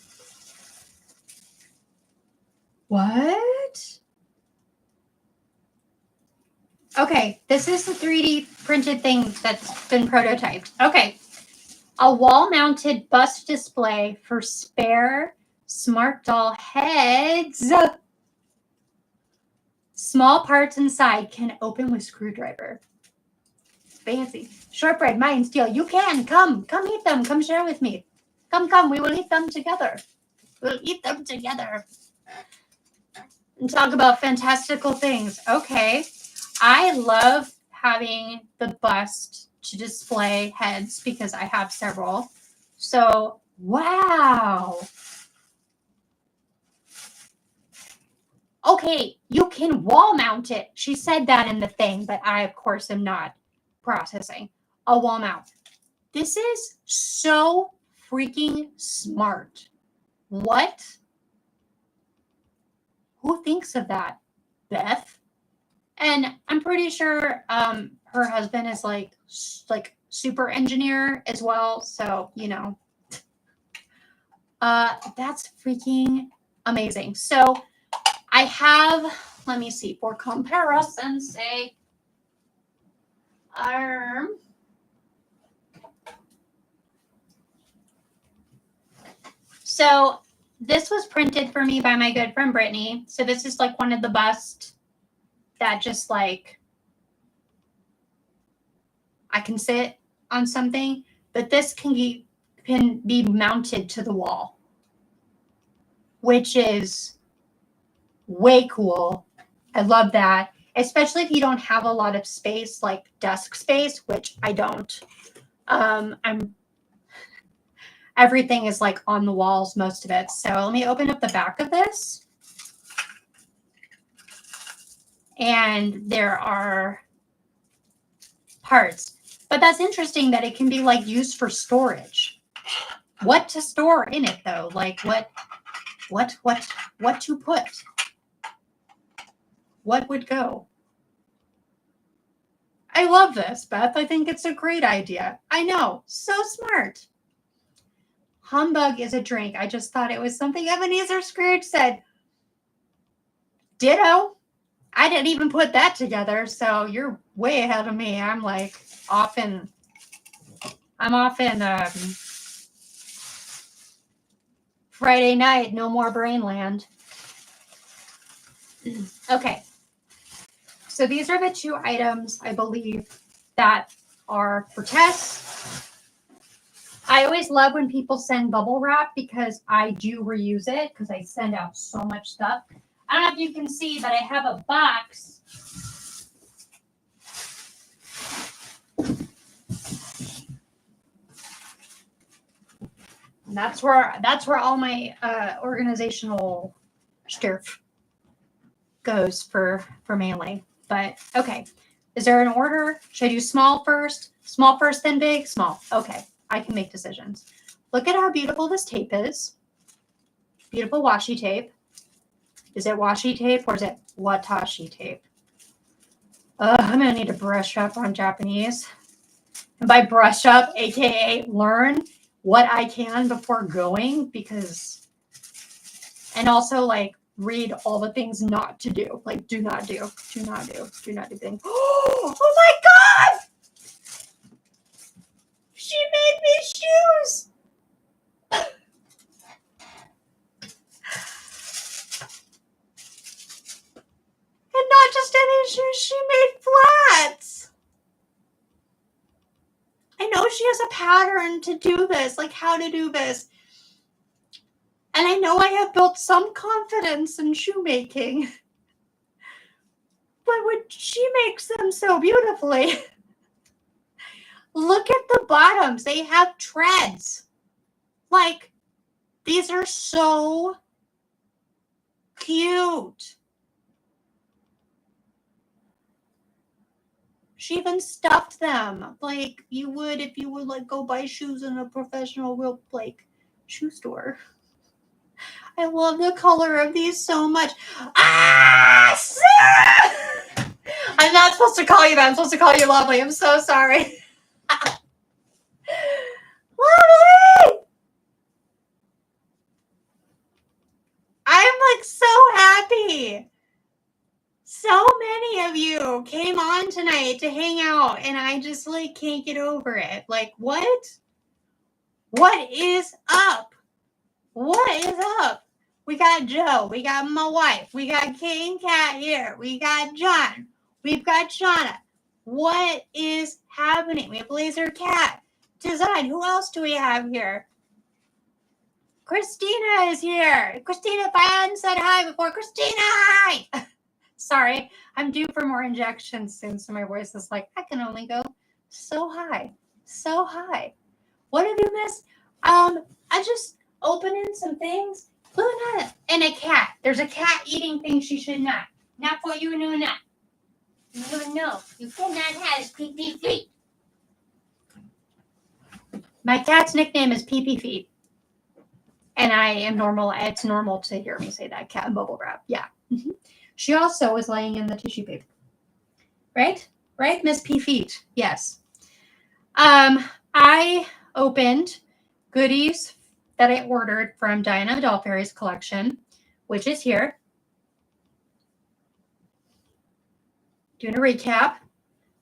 What? Okay, this is the 3D printed thing that's been prototyped. Okay, a wall-mounted bust display for spare smart doll heads. Small parts inside can open with screwdriver. Fancy. Shortbread, mine, steel. You can. Come eat them. Come share with me. Come. We will eat them together. We'll eat them together. And talk about fantastical things. Okay. I love having the bust to display heads because I have several. So, wow. Okay, you can wall mount it. She said that in the thing, but I, of course, am not processing. A wall mount. This is so freaking smart. What? Who thinks of that? Beth? And I'm pretty sure her husband is like super engineer as well. So, you know, that's freaking amazing. So I have, let me see, for comparison's sake, so this was printed for me by my good friend Brittany. So this is like one of the busts that just like I can sit on something, but this can be mounted to the wall, which is way cool. I love that, especially if you don't have a lot of space, like desk space, which I don't. Everything is like on the walls, most of it. So let me open up the back of this. And there are parts. But that's interesting that it can be like used for storage. What to store in it though? Like what to put? What would go? I love this, Beth. I think it's a great idea. I know. So smart. Humbug is a drink. I just thought it was something Ebenezer Scrooge said. Ditto. I didn't even put that together, so you're way ahead of me. I'm like off in Friday night, no more brainland. Okay. So these are the two items, I believe, that are for Tess. I always love when people send bubble wrap because I do reuse it because I send out so much stuff. I don't know if you can see, but I have a box. And that's where all my organizational stuff goes for mailing. But okay, is there an order? Should I do small first? Small first, then big? Small. Okay, I can make decisions. Look at how beautiful this tape is. Beautiful washi tape. Is it washi tape or is it watashi tape? I'm going to need to brush up on Japanese. And by brush up, aka learn what I can before going, because, and also like read all the things not to do. Like do not do things. Oh my God! She made me shoes! And not just any shoes, she made flats. I know she has a pattern to do this, like how to do this. And I know I have built some confidence in shoemaking. But when she makes them so beautifully. Look at the bottoms. They have treads. Like, these are so cute. She even stuffed them like you would if you would like go buy shoes in a professional real like shoe store. I love the color of these so much. Ah, Sarah! I'm not supposed to call you that. I'm supposed to call you lovely. I'm so sorry. Lovely! I'm like so happy. So many of you came on tonight to hang out, and I just like can't get over it. Like, what? What is up? What is up? We got Joe, we got my wife, we got Kate and Kat here, we got John, we've got Shauna. What is happening? We have Laser Cat Design. Who else do we have here? Christina is here. Christina, if I hadn't said hi before, Christina, hi. Sorry, I'm due for more injections soon, so my voice is like, I can only go so high, so high. What have you missed? I just opening some things. Luna and a cat. There's a cat eating things she should not. Not for you, Luna. No, you cannot have pee-pee feet. My cat's nickname is Pee-pee Feet. And I am normal. It's normal to hear me say that. Cat and bubble wrap. Yeah. Mm-hmm. She also was laying in the tissue paper. Right? Right, Miss P Feet? Yes. I opened goodies that I ordered from Diana Doll Fairy's collection, which is here. Doing a recap.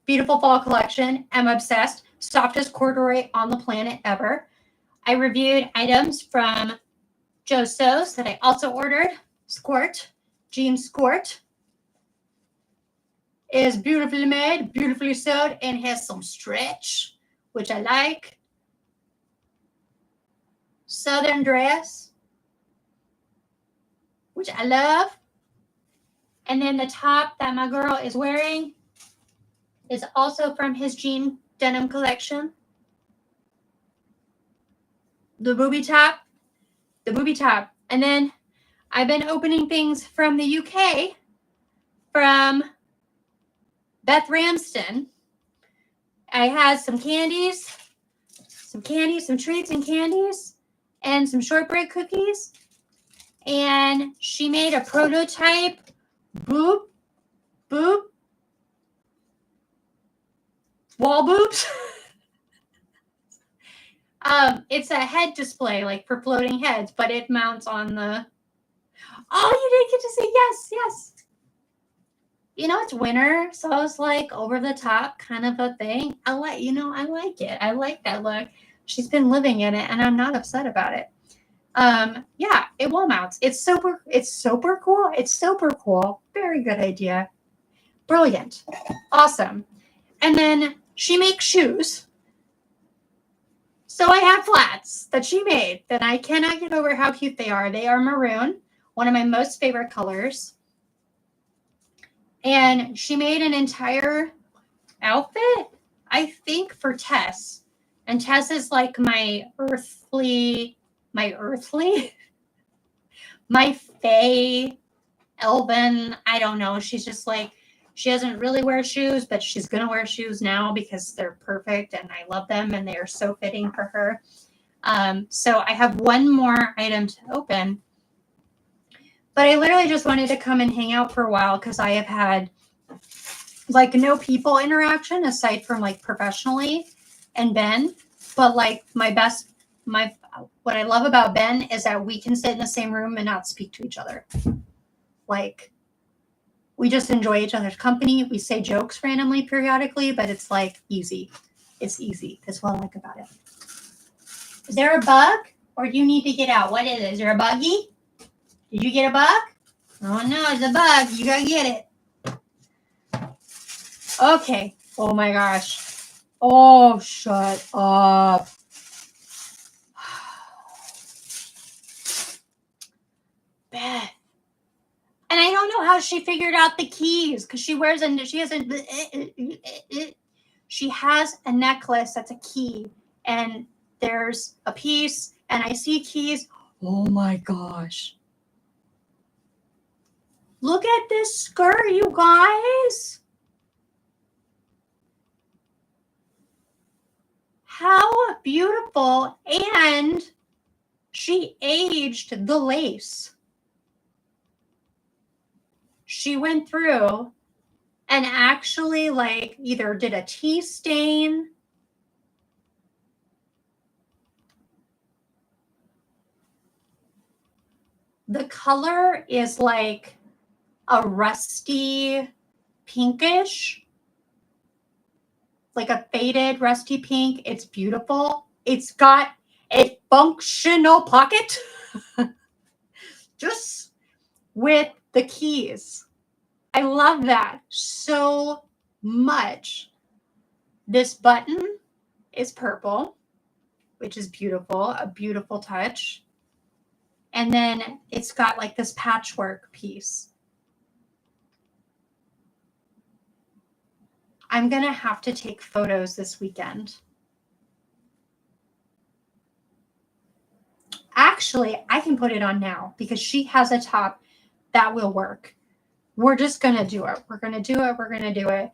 Beautiful fall collection. I'm obsessed. Softest corduroy on the planet ever. I reviewed items from Joe Sews that I also ordered. Squirt. Jean Squirt is beautifully made, beautifully sewed, and has some stretch, which I like. Southern dress, which I love. And then the top that my girl is wearing is also from his jean denim collection. The booby top. And then I've been opening things from the UK from Beth Ramon. I had some candies, some treats and candies, and some shortbread cookies. And she made a prototype boob, wall boobs. It's a head display, like for floating heads, but it mounts on the. Oh, you didn't get to say yes. You know, it's winter, so it's like over the top kind of a thing. I like it. I like that look. She's been living in it, and I'm not upset about it. Yeah, it wall mounts. It's super cool. Very good idea. Brilliant. Awesome. And then she makes shoes. So I have flats that she made that I cannot get over how cute they are. They are maroon, one of my most favorite colors. And she made an entire outfit, I think, for Tess. And Tess is like my fae, elven, I don't know. She's just like, she doesn't really wear shoes, but she's going to wear shoes now because they're perfect and I love them and they are so fitting for her. So I have one more item to open, but I literally just wanted to come and hang out for a while because I have had like no people interaction aside from like professionally and Ben, but like what I love about Ben is that we can sit in the same room and not speak to each other. Like, we just enjoy each other's company. We say jokes randomly periodically, but it's like easy. It's easy. That's what I like about it. Is there a bug or do you need to get out? What is it? Is there a buggy? Did you get a bug? Oh no, it's a bug. You gotta get it. Okay. Oh my gosh. Oh, shut up. Beth. And I don't know how she figured out the keys because she has a necklace that's a key and there's a piece and I see keys. Oh my gosh. Look at this skirt, you guys. How beautiful. And she aged the lace. She went through and actually like either did a tea stain. The color is like a rusty pinkish, like a faded rusty pink. It's beautiful. It's got a functional pocket just with the keys. I love that so much. This button is purple, which is beautiful, a beautiful touch. And then it's got like this patchwork piece. I'm going to have to take photos this weekend. Actually, I can put it on now because she has a top that will work. We're just going to do it. We're going to do it. We're going to do it.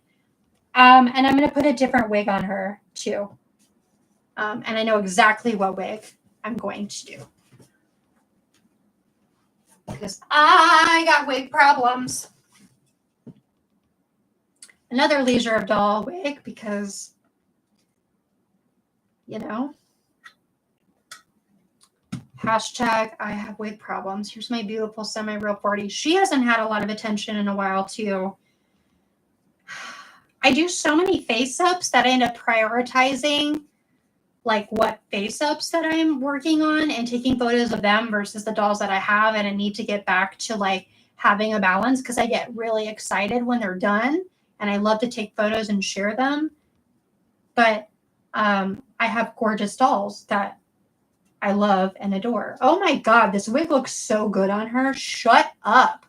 And I'm going to put a different wig on her too. And I know exactly what wig I'm going to do. Because I got wig problems. Another Leisure of Doll wig because, you know, hashtag I have wig problems. Here's my beautiful semi-real 40. She hasn't had a lot of attention in a while too. I do so many face-ups that I end up prioritizing like what face-ups that I'm working on and taking photos of them versus the dolls that I have. And I need to get back to like having a balance because I get really excited when they're done and I love to take photos and share them. But I have gorgeous dolls that I love and adore. Oh my God, this wig looks so good on her. Shut up.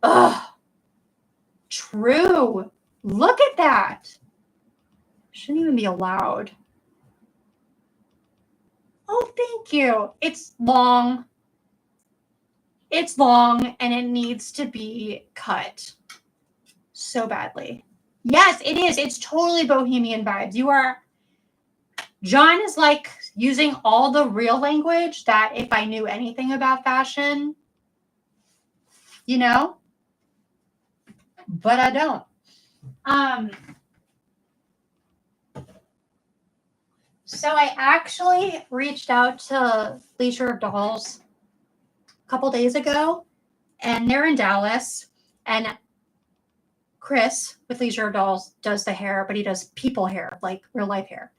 Ugh. True. Look at that. Shouldn't even be allowed. Oh, thank you. It's long. It's long and it needs to be cut so badly. Yes, it is. It's totally bohemian vibes. You are. John is like using all the real language that if I knew anything about fashion, you know, but I don't. So I actually reached out to Leisure of Dolls a couple days ago, and they're in Dallas, and Chris with Leisure of Dolls does the hair, but he does people hair, like real life hair.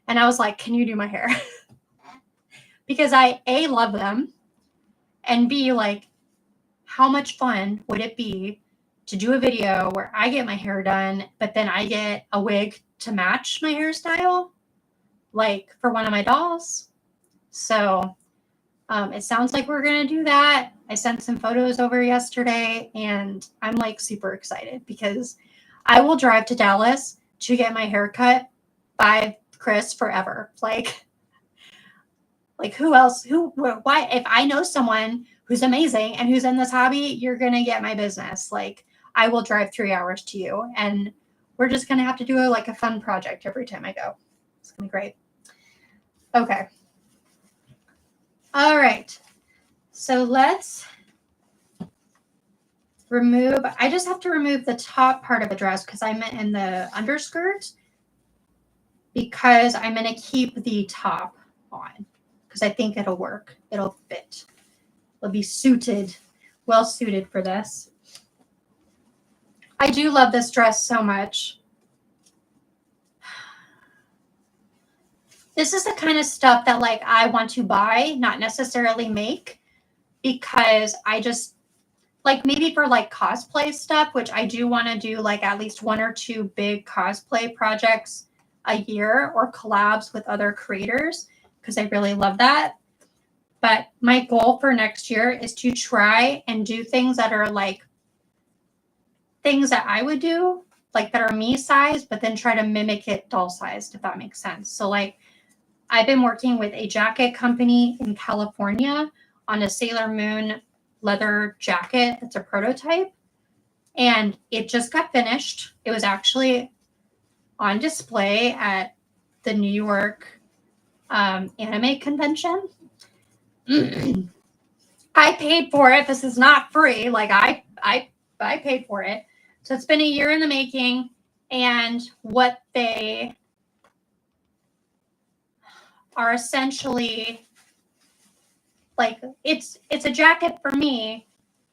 And I was like, can you do my hair? Because I, A, love them, and B, like, how much fun would it be to do a video where I get my hair done, but then I get a wig to match my hairstyle, like for one of my dolls. So it sounds like we're going to do that. I sent some photos over yesterday, and I'm like super excited because I will drive to Dallas to get my hair cut by Chris forever. Like who else? Why? If I know someone who's amazing and who's in this hobby, you're going to get my business. Like I will drive 3 hours to you, and we're just going to have to do a fun project every time I go. It's going to be great. Okay. All right. So let's remove, I just have to remove the top part of the dress because I'm in the underskirt because I'm going to keep the top on because I think it'll work. It'll fit. It'll be suited, well suited for this. I do love this dress so much. This is the kind of stuff that like I want to buy, not necessarily make, because I just like maybe for like cosplay stuff, which I do want to do like at least 1 or 2 big cosplay projects a year or collabs with other creators because I really love that. But my goal for next year is to try and do things that are like things that I would do, like that are me size, but then try to mimic it doll sized, if that makes sense. So like I've been working with a jacket company in California on a Sailor Moon leather jacket that's a prototype, and it just got finished. It was actually on display at the New York anime convention. I paid for it. This is not free. Like I paid for it. So it's been a year in the making, and what they are essentially like it's a jacket for me,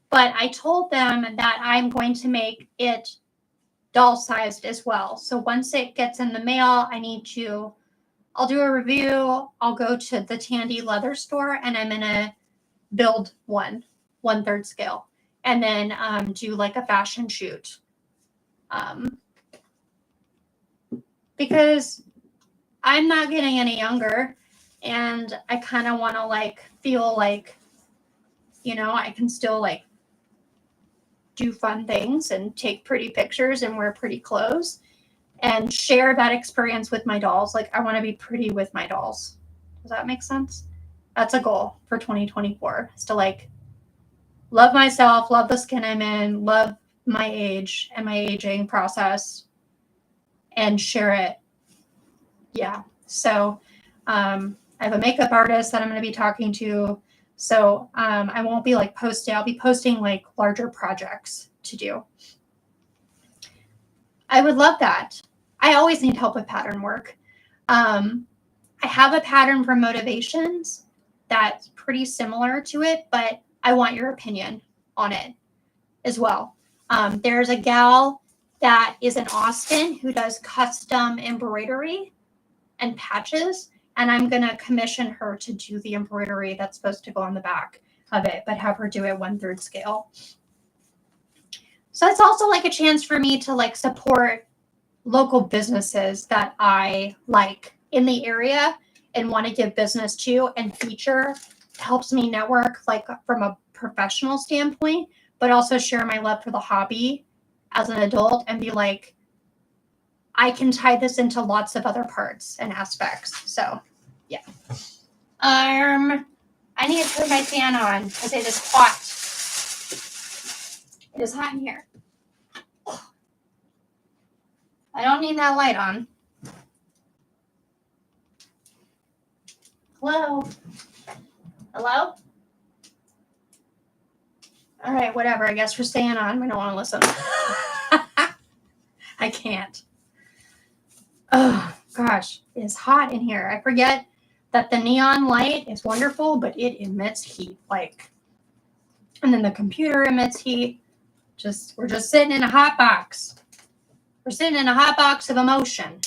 But I told them that I'm going to make it doll sized as well. So once it gets in the mail, I'll do a review. I'll go to the Tandy leather store and I'm going to build 1/3 scale, and then do like a fashion shoot. Because I'm not getting any younger and I kind of want to like feel like, I can still like do fun things and take pretty pictures and wear pretty clothes and share that experience with my dolls. Like I want to be pretty with my dolls. Does that make sense? That's a goal for 2024, is to like love myself, love the skin I'm in, love my age and my aging process, and share it. Yeah. So I have a makeup artist that I'm going to be talking to. So I won't be like posting. I'll be posting like larger projects to do. I would love that. I always need help with pattern work. I have a pattern for motivations that's pretty similar to it, but I want your opinion on it as well. There's a gal that is in Austin who does custom embroidery and patches, and I'm going to commission her to do the embroidery that's supposed to go on the back of it, but have her do it 1/3 scale. So it's also like a chance for me to like support local businesses that I like in the area and want to give business to and feature. Helps me network like from a professional standpoint, but also share my love for the hobby as an adult and be like, I can tie this into lots of other parts and aspects. So yeah. I need to turn my fan on because it is hot. It is hot in here. I don't need that light on. Hello? Hello? All right, whatever. I guess we're staying on. We don't want to listen. I can't. Oh, gosh. It is hot in here. I forget that the neon light is wonderful, but it emits heat. And then the computer emits heat. We're just sitting in a hot box. We're sitting in a hot box of emotion.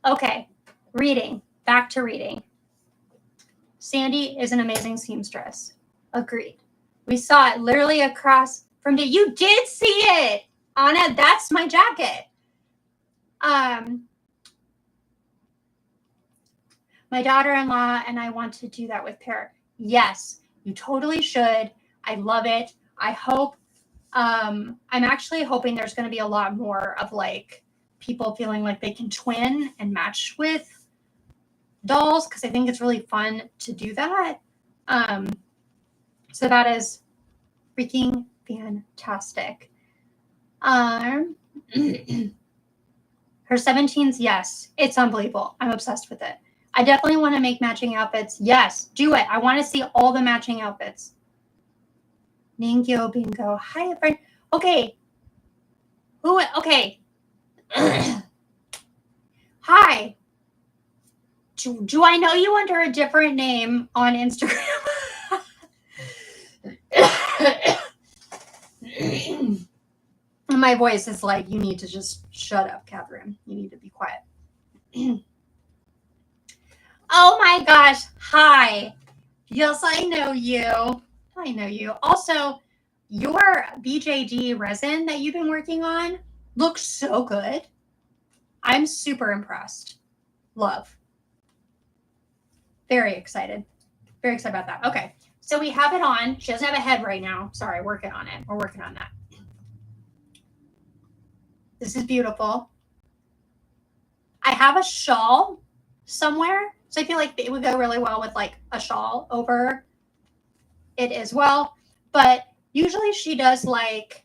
Okay, reading. Back to reading. Sandy is an amazing seamstress. Agreed. We saw it literally across from the. You did see it, Anna. That's my jacket. My daughter-in-law and I want to do that with Parrot. Yes, you totally should. I love it. I hope. I'm actually hoping there's going to be a lot more of like people feeling like they can twin and match with dolls, because I think it's really fun to do that. So that is freaking fantastic. Her 17s, yes, it's unbelievable. I'm obsessed with it. I definitely want to make matching outfits. Yes, do it. I want to see all the matching outfits. Ningyo bingo. Hi, friend. Okay. Okay. Hi. Do I know you under a different name on Instagram? My voice is like, you need to just shut up, Catherine. You need to be quiet. Oh my gosh. Hi. Yes, I know you. I know you. Also, your BJD resin that you've been working on looks so good. I'm super impressed. Love. Very excited. Very excited about that. Okay. So we have it on. She doesn't have a head right now. Sorry, working on it. We're working on that. This is beautiful. I have a shawl somewhere. So I feel like it would go really well with like a shawl over it as well. But usually she does like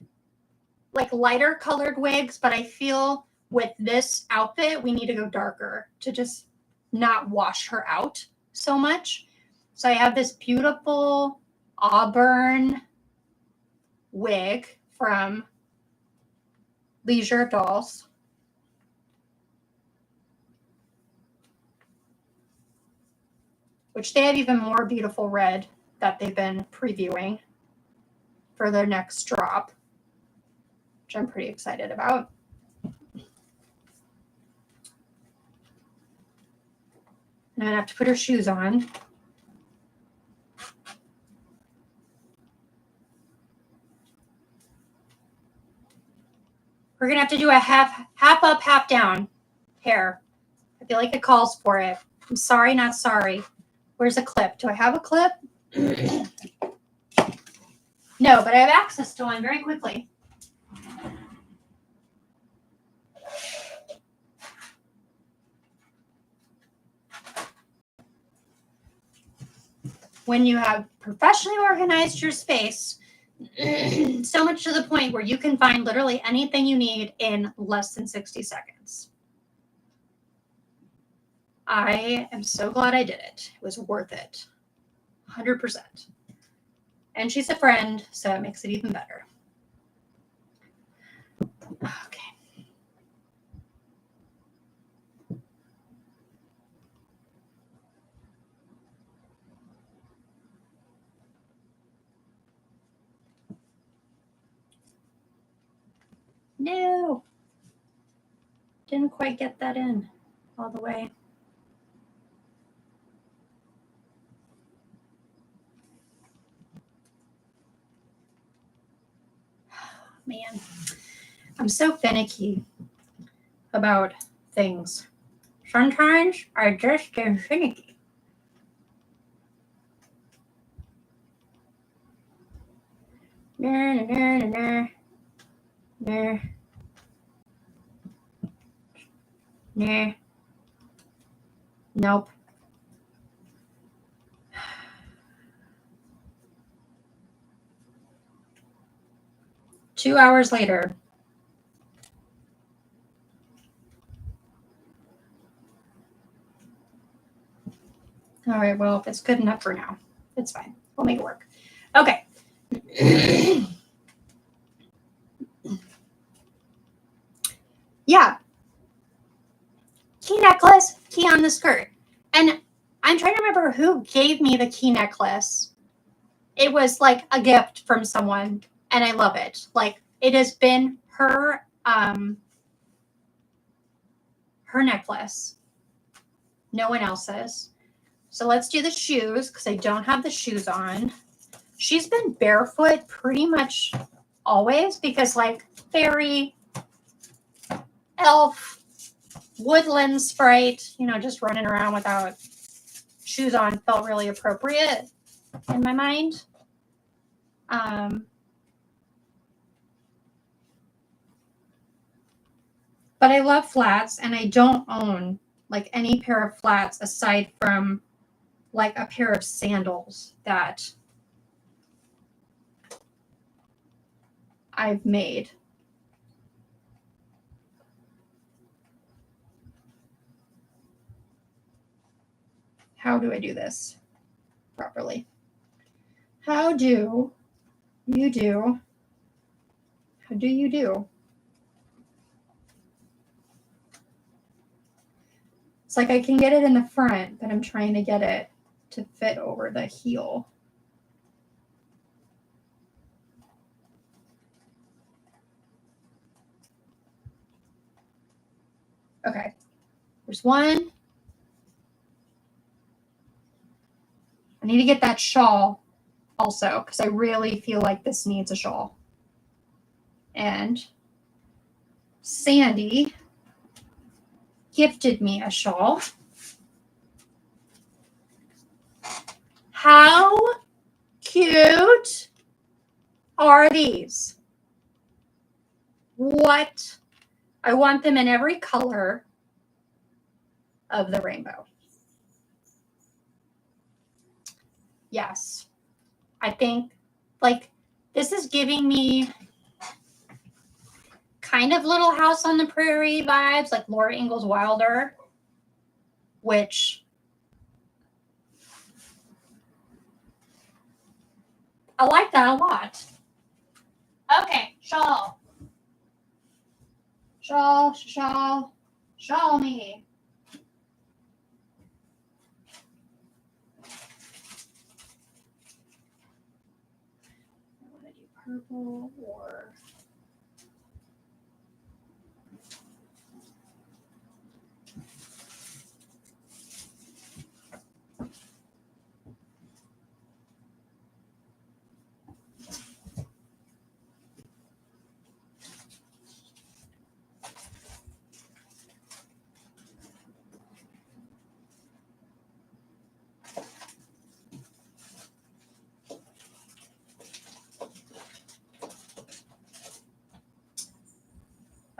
lighter colored wigs, but I feel with this outfit, we need to go darker to just not wash her out so much. So I have this beautiful auburn wig from Leisure of Dolls. Which they have even more beautiful red that they've been previewing. for their next drop, which I'm pretty excited about. And I'm gonna have to put her shoes on. We're gonna have to do a half up, half down hair. I feel like it calls for it. I'm sorry, not sorry. Where's a clip? Do I have a clip? No, but I have access to one very quickly. When you have professionally organized your space, so much to the point where you can find literally anything you need in less than 60 seconds. I am so glad I did it. It was worth it. 100%. And she's a friend, so it makes it even better. Okay. No. Didn't quite get that in all the way. Man, I'm so finicky about things. Sometimes I just get finicky. Nah, nah, nah, nah, nah. Nah. Nope. Two hours later. All right, well, it's good enough for now. It's fine. We'll make it work. Okay. Yeah. Key necklace, key on the skirt. And I'm trying to remember who gave me the key necklace. It was like a gift from someone, and I love it. Like, it has been her necklace. No one else's. So let's do the shoes because I don't have the shoes on. She's been barefoot pretty much always because, like, fairy, elf, woodland sprite, you know, just running around without shoes on felt really appropriate in my mind. But I love flats, and I don't own like any pair of flats aside from like a pair of sandals that I've made. How do I do this properly? How do you do? How do you do? It's like I can get it in the front, but I'm trying to get it to fit over the heel. Okay, there's one. I need to get that shawl also because I really feel like this needs a shawl. And Sandy gifted me a shawl. How cute are these? What? I want them in every color of the rainbow. Yes. I think like this is giving me kind of Little House on the Prairie vibes, like Laura Ingalls Wilder, which I like that a lot. Okay, shawl. Shawl, shawl, shawl me. I want to do purple or...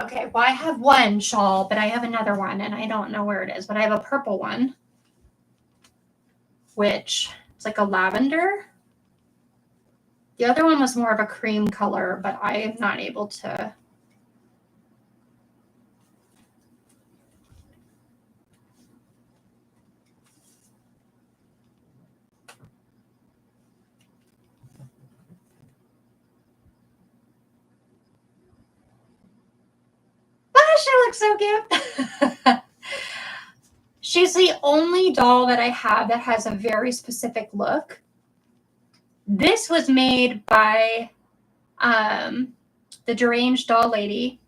Okay, well, I have one shawl, but I have another one, and I don't know where it is, but I have a purple one, which it's like a lavender. The other one was more of a cream color, but I am not able to. She looks so cute. She's the only doll that I have that has a very specific look. This was made by the Deranged Doll Lady.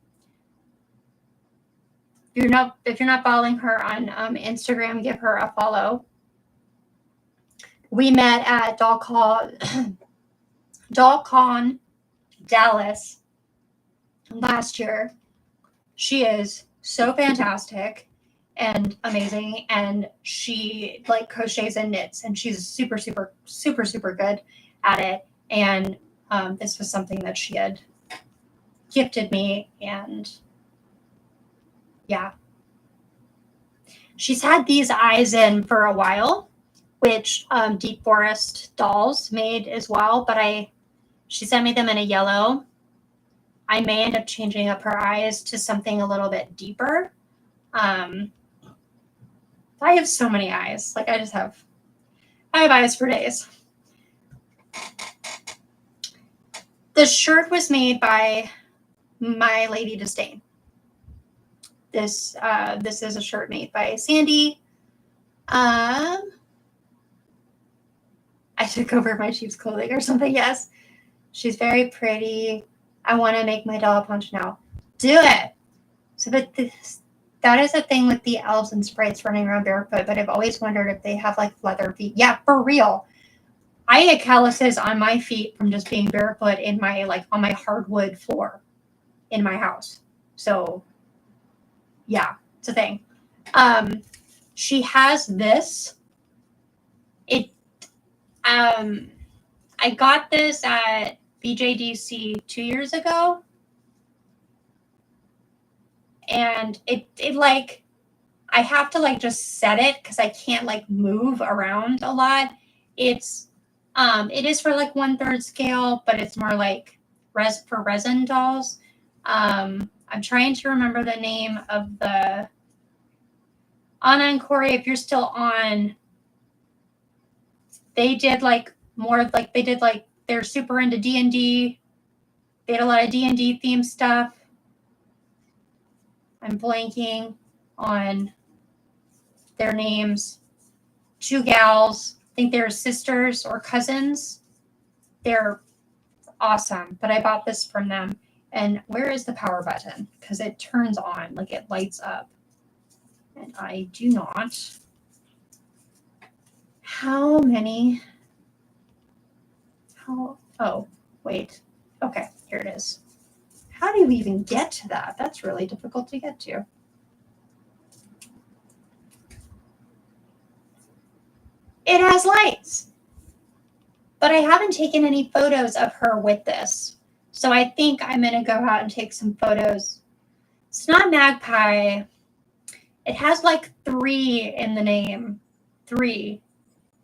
If you're not following her on Instagram, give her a follow. We met at DollCon Dallas last year. She is so fantastic and amazing, and she like crochets and knits, and she's super good at it. And this was something that she had gifted me, and yeah, she's had these eyes in for a while, which Deep Forest Dolls made as well, but she sent me them in a yellow. I may end up changing up her eyes to something a little bit deeper. I have so many eyes. Like I have eyes for days. The shirt was made by My Lady Disdain. This is a shirt made by Sandy. I took over my sheep's clothing or something. Yes, she's very pretty. I want to make my doll a poncho now. Do it. So, but that is a thing with the elves and sprites running around barefoot. But I've always wondered if they have like leather feet. Yeah, for real. I had calluses on my feet from just being barefoot in my on my hardwood floor in my house. So, yeah, it's a thing. She has this. I got this at BJDC 2 years ago, and it I have to just set it because I can't move around a lot. It is for 1/3 scale, but it's more for resin dolls. I'm trying to remember the name of the Anna and Corey. If you're still on, they did they're super into D&D. They had a lot of D&D themed stuff. I'm blanking on their names. 2 gals. I think they're sisters or cousins. They're awesome. But I bought this from them. And where is the power button? Because it turns on, it lights up. And I do not. Oh, wait. Okay, here it is. How do you even get to that? That's really difficult to get to. It has lights. But I haven't taken any photos of her with this. So I think I'm going to go out and take some photos. It's not Magpie. It has 3 in the name. 3.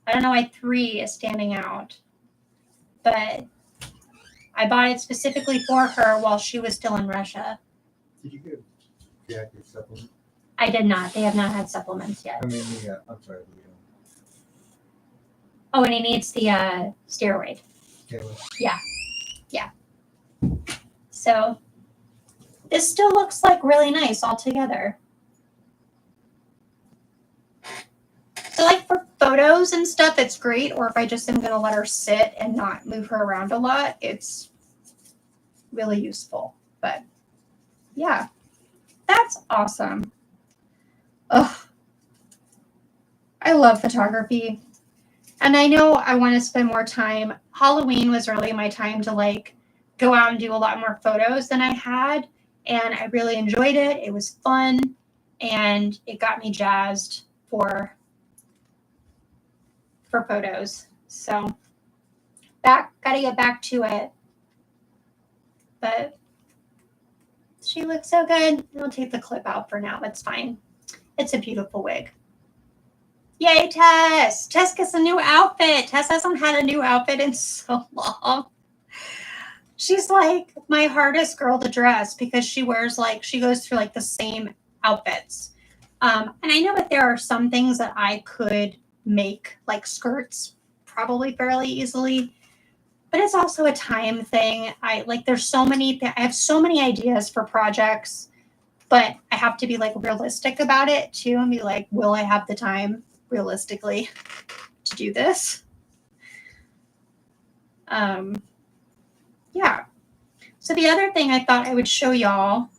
I don't know why 3 is standing out. But I bought it specifically for her while she was still in Russia. Did you get the active supplement? I did not. They have not had supplements yet. I mean, I'm sorry. Oh, and he needs the steroid. Yeah. So this still looks really nice altogether. So for photos and stuff, it's great. Or if I just am going to let her sit and not move her around a lot, it's really useful. But yeah, that's awesome. Ugh. I love photography. And I know I want to spend more time. Halloween was really my time to like go out and do a lot more photos than I had. And I really enjoyed it. It was fun. And it got me jazzed for photos. So gotta get back to it. But she looks so good. I'll take the clip out for now. It's fine. It's a beautiful wig. Yay, Tess! Tess gets a new outfit. Tess hasn't had a new outfit in so long. She's like my hardest girl to dress because she wears she goes through like the same outfits. And I know that there are some things that I could make like skirts probably fairly easily, but it's also a time thing. I have so many ideas for projects, but I have to be like realistic about it too and be like, will I have the time realistically to do this? Yeah. So the other thing I thought I would show y'all,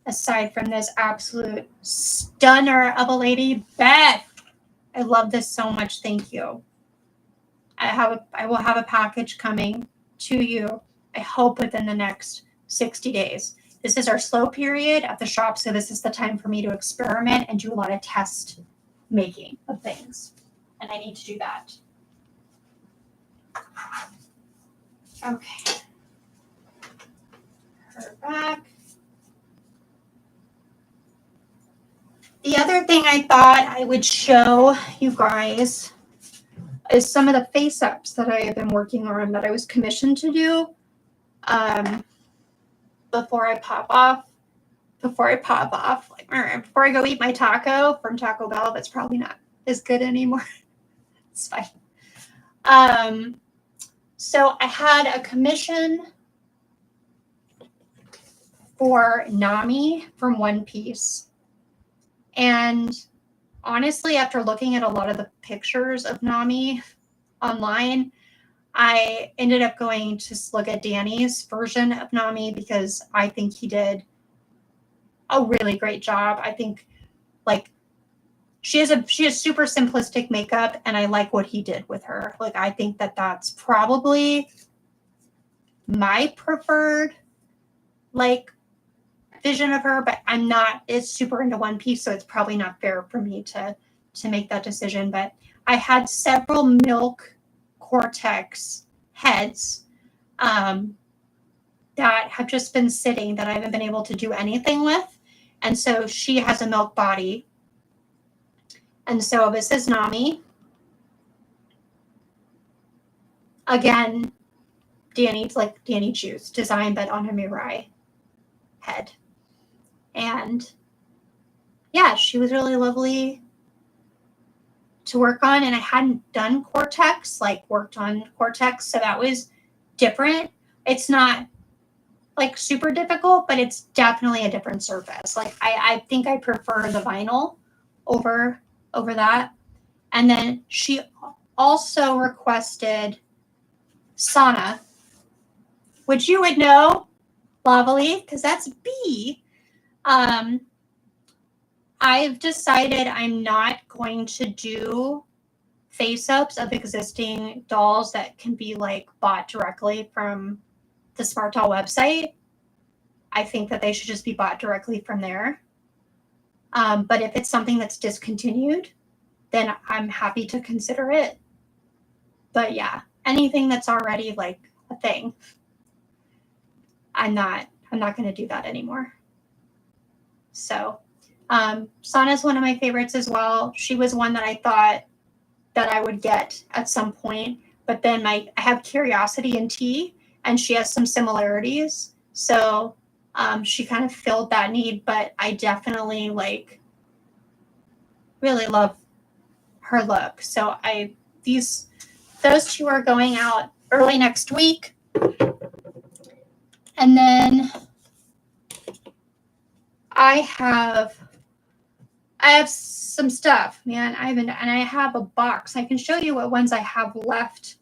aside from this absolute stunner of a lady, Beth. I love this so much. Thank you. I will have a package coming to you, I hope within the next 60 days. This is our slow period at the shop, so this is the time for me to experiment and do a lot of test making of things. And I need to do that. Okay. Her back. The other thing I thought I would show you guys is some of the face ups that I have been working on that I was commissioned to do before I pop off. Before I go eat my taco from Taco Bell, that's probably not as good anymore. It's fine. So I had a commission for Nami from One Piece. And honestly, after looking at a lot of the pictures of Nami online, I ended up going to look at Danny's version of Nami because I think he did a really great job. I think she has super simplistic makeup and I like what he did with her. I think that that's probably my preferred vision of her, but I'm not as super into One Piece, so it's probably not fair for me to make that decision. But I had several milk Cortex heads that have just been sitting that I haven't been able to do anything with. And so she has a milk body. And so this is Nami. Again, Danny Juice design, but on a Mirai head. And yeah, she was really lovely to work on. And I hadn't done worked on Cortex. So that was different. It's not super difficult, but it's definitely a different surface. I think I prefer the vinyl over that. And then she also requested sauna, which you would know, Lovely, because that's B. I've decided I'm not going to do face-ups of existing dolls that can be bought directly from the Smart Doll website. I think that they should just be bought directly from there. But if it's something that's discontinued, then I'm happy to consider it. But yeah, anything that's already a thing, I'm not going to do that anymore. So Sana's one of my favorites as well. She was one that I thought that I would get at some point, but then I have Curiosity and Tea, and she has some similarities. So she kind of filled that need, but I definitely really love her look. So those two are going out early next week. And then I have some stuff, man. I have a box. I can show you what ones I have left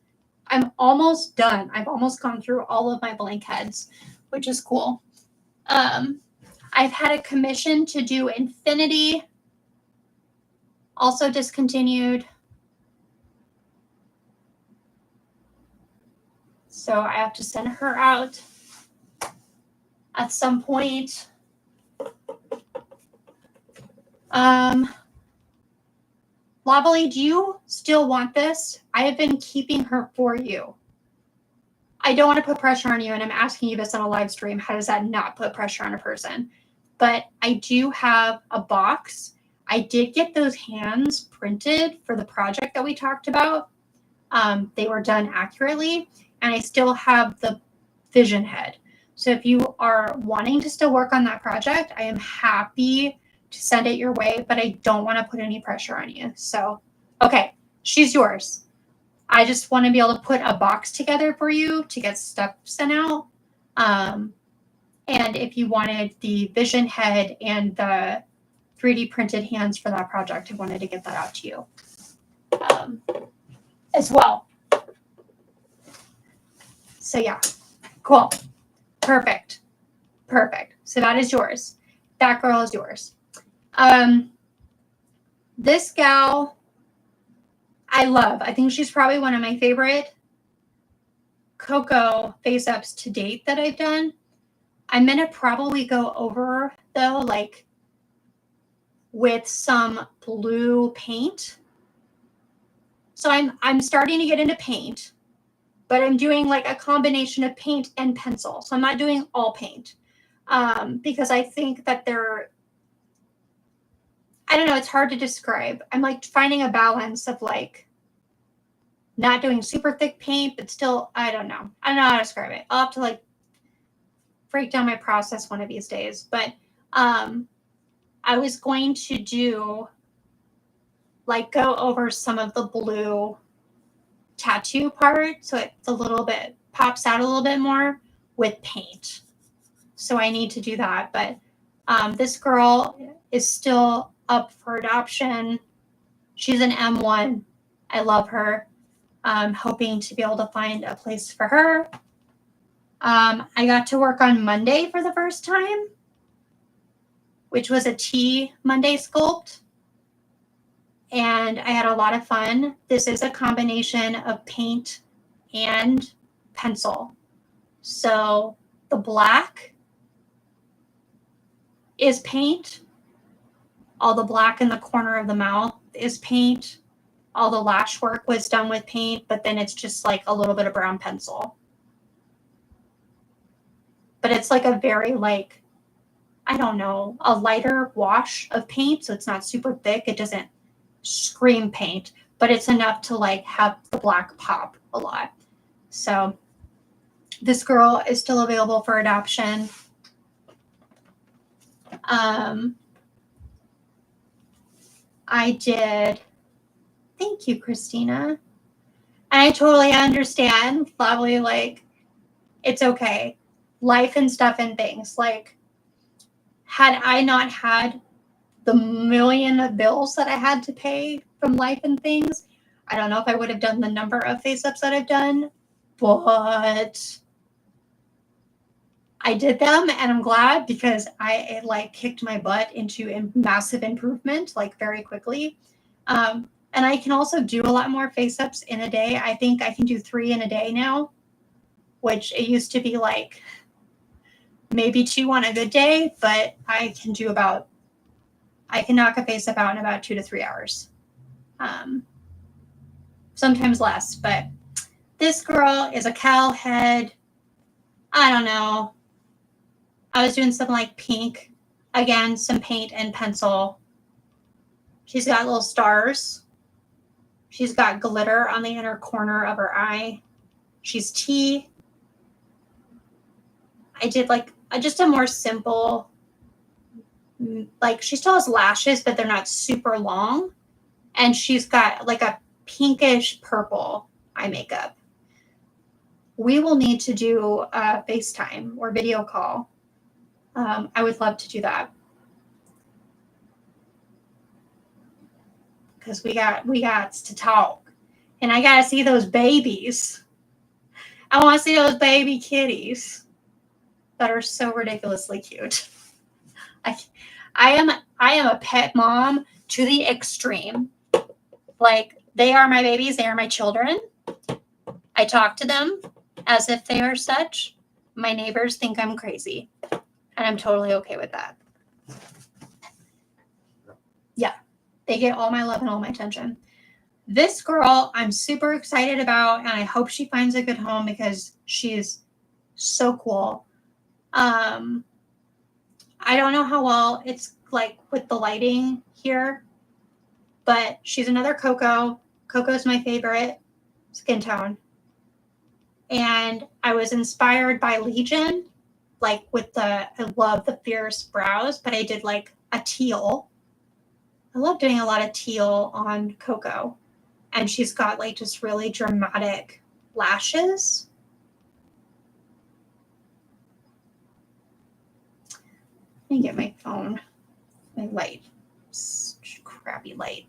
I'm almost done. I've almost gone through all of my blank heads, which is cool. I've had a commission to do Infinity, also discontinued. So I have to send her out at some point. Lovely, do you still want this? I have been keeping her for you. I don't want to put pressure on you, and I'm asking you this on a live stream. How does that not put pressure on a person? But I do have a box. I did get those hands printed for the project that we talked about. They were done accurately, and I still have the vision head. So if you are wanting to still work on that project, I am happy to send it your way, but I don't want to put any pressure on you. So, okay, she's yours. I just want to be able to put a box together for you to get stuff sent out. And if you wanted the vision head and the 3D printed hands for that project, I wanted to get that out to you as well. So yeah, cool. Perfect. So that is yours. That girl is yours. This gal, I love. I think she's probably one of my favorite Coco face ups to date that I've done. I'm gonna probably go over though, like with some blue paint. So I'm starting to get into paint, but I'm doing like a combination of paint and pencil. So I'm not doing all paint because I think that I don't know, it's hard to describe. I'm like finding a balance of like not doing super thick paint, but still, I don't know how to describe it. I'll have to like break down my process one of these days. But I was going to do like go over some of the blue tattoo part so it's a little bit pops out a little bit more with paint. So I need to do that. But this girl is still up for adoption. She's an M1. I love her. I'm hoping to be able to find a place for her. I got to work on Monday for the first time, which was a T Monday sculpt. And I had a lot of fun. This is a combination of paint and pencil. So the black is paint. All the black in the corner of the mouth is paint. All the lash work was done with paint, but then it's just like a little bit of brown pencil. But it's like a very like, I don't know, a lighter wash of paint. So it's not super thick. It doesn't scream paint, but it's enough to like have the black pop a lot. So this girl is still available for adoption. I did. Thank you, Christina. And I totally understand. Lovely, like, it's okay. Life and stuff and things. Like, had I not had the million of bills that I had to pay from life and things, I don't know if I would have done the number of face ups that I've done, but I did them and I'm glad because it like kicked my butt into massive improvement like very quickly. And I can also do a lot more face ups in a day. I think I can do 3 in a day now, which it used to be like maybe 2 on a good day, but I can knock a face up out in about 2 to 3 hours. Sometimes less, but this girl is a cowl head. I don't know. I was doing some like pink, again, some paint and pencil. She's got little stars. She's got glitter on the inner corner of her eye. She's T. I did like just a more simple, like she still has lashes, but they're not super long. And she's got like a pinkish purple eye makeup. We will need to do a FaceTime or video call. I would love to do that. Because we got to talk. And I got to see those babies. I want to see those baby kitties that are so ridiculously cute. I am a pet mom to the extreme. Like, they are my babies, they are my children. I talk to them as if they are such. My neighbors think I'm crazy, and I'm totally okay with that. Yeah, they get all my love and all my attention. This girl I'm super excited about, and I hope she finds a good home because she's so cool. I don't know how well it's like with the lighting here, but she's another Coco. Coco's my favorite skin tone. And I was inspired by Legion, like with I love the fierce brows, but I did like a teal. I love doing a lot of teal on Coco. And she's got like just really dramatic lashes. Let me get my phone, my light. Such crappy light.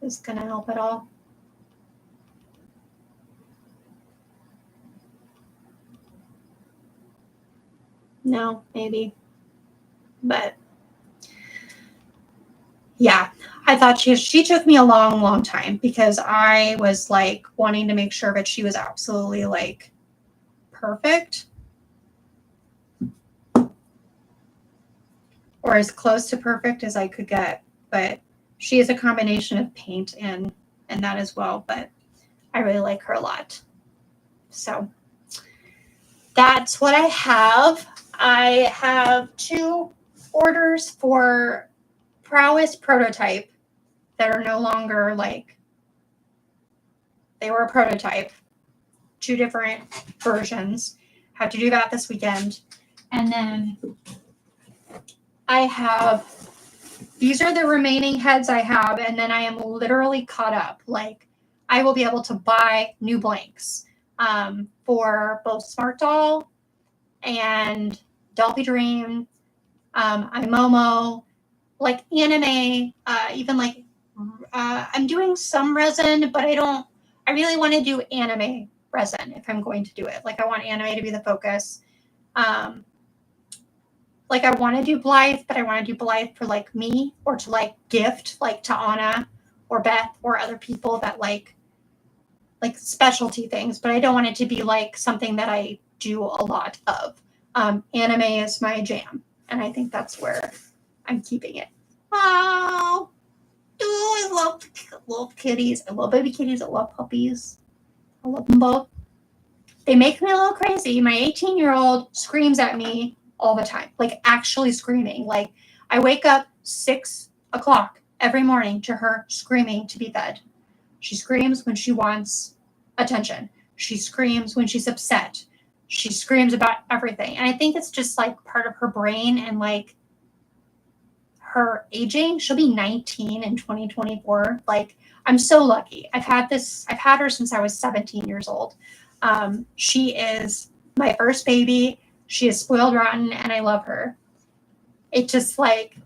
Is this gonna help at all? No, maybe. But yeah, I thought she took me a long, long time because I was like wanting to make sure that she was absolutely like perfect or as close to perfect as I could get. But she is a combination of paint and that as well. But I really like her a lot. So that's what I have. I have 2 orders for Prowess Prototype that are no longer like, they were a prototype. 2 different versions. Have to do that this weekend. And then I have, these are the remaining heads I have, and then I am literally caught up. Like, I will be able to buy new blanks for both Smart Doll and Dolphy Dream, iMomo, like anime, even like, I'm doing some resin, but I really want to do anime resin if I'm going to do it. Like, I want anime to be the focus. Like, I want to do Blythe, but I want to do Blythe for like me or to like gift like to Anna or Beth or other people that like specialty things, but I don't want it to be like something that I do a lot of. Anime is my jam, and I think that's where I'm keeping it. Oh, I love kitties. I love baby kitties. I love puppies. I love them both. They make me a little crazy. My 18-year-old screams at me all the time, like actually screaming. Like, I wake up 6 o'clock every morning to her screaming to be fed. She screams when she wants attention. She screams when she's upset. She screams about everything. And I think it's just like part of her brain and like her aging. She'll be 19 in 2024. Like, I'm so lucky. I've had her since I was 17 years old. She is my first baby. She is spoiled rotten, and I love her. It just like,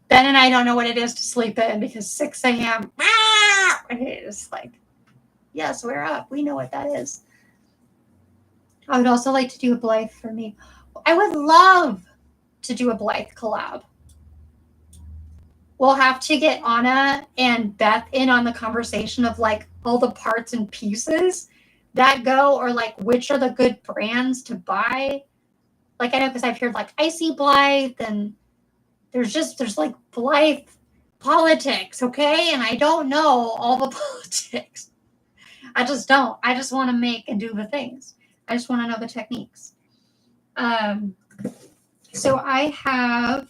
Ben and I don't know what it is to sleep in because 6 a.m. And it is like, yes, we're up. We know what that is. I would also like to do a Blythe for me. I would love to do a Blythe collab. We'll have to get Anna and Beth in on the conversation of like all the parts and pieces that go, or like which are the good brands to buy. Like, I know because I've heard like Icy Blythe, and there's like Blythe politics, okay? And I don't know all the politics. I just don't. I just want to make and do the things. I just want to know the techniques. So I have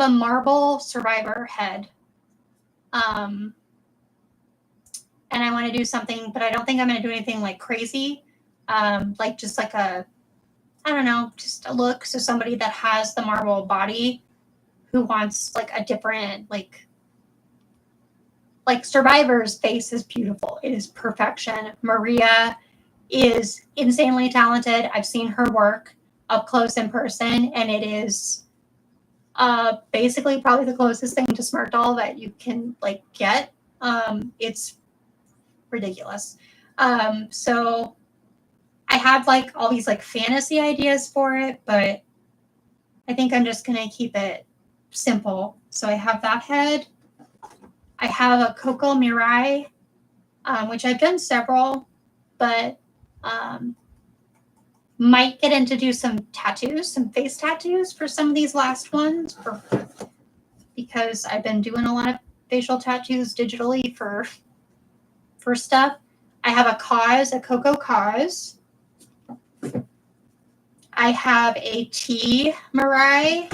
a marble survivor head. And I want to do something, but I don't think I'm going to do anything like crazy. Like just like I don't know, just a look. So somebody that has the marble body who wants like a different, like Survivor's face is beautiful. It is perfection. Maria is insanely talented. I've seen her work up close in person, and it is basically probably the closest thing to Smart Doll that you can like get. It's ridiculous. So I have like all these like fantasy ideas for it, but I think I'm just gonna keep it simple. So I have that head. I have a Coco Mirai, which I've done several, but might get into do some tattoos, some face tattoos for some of these last ones, because I've been doing a lot of facial tattoos digitally for stuff. I have a Coco Cause. I have a T Mirai,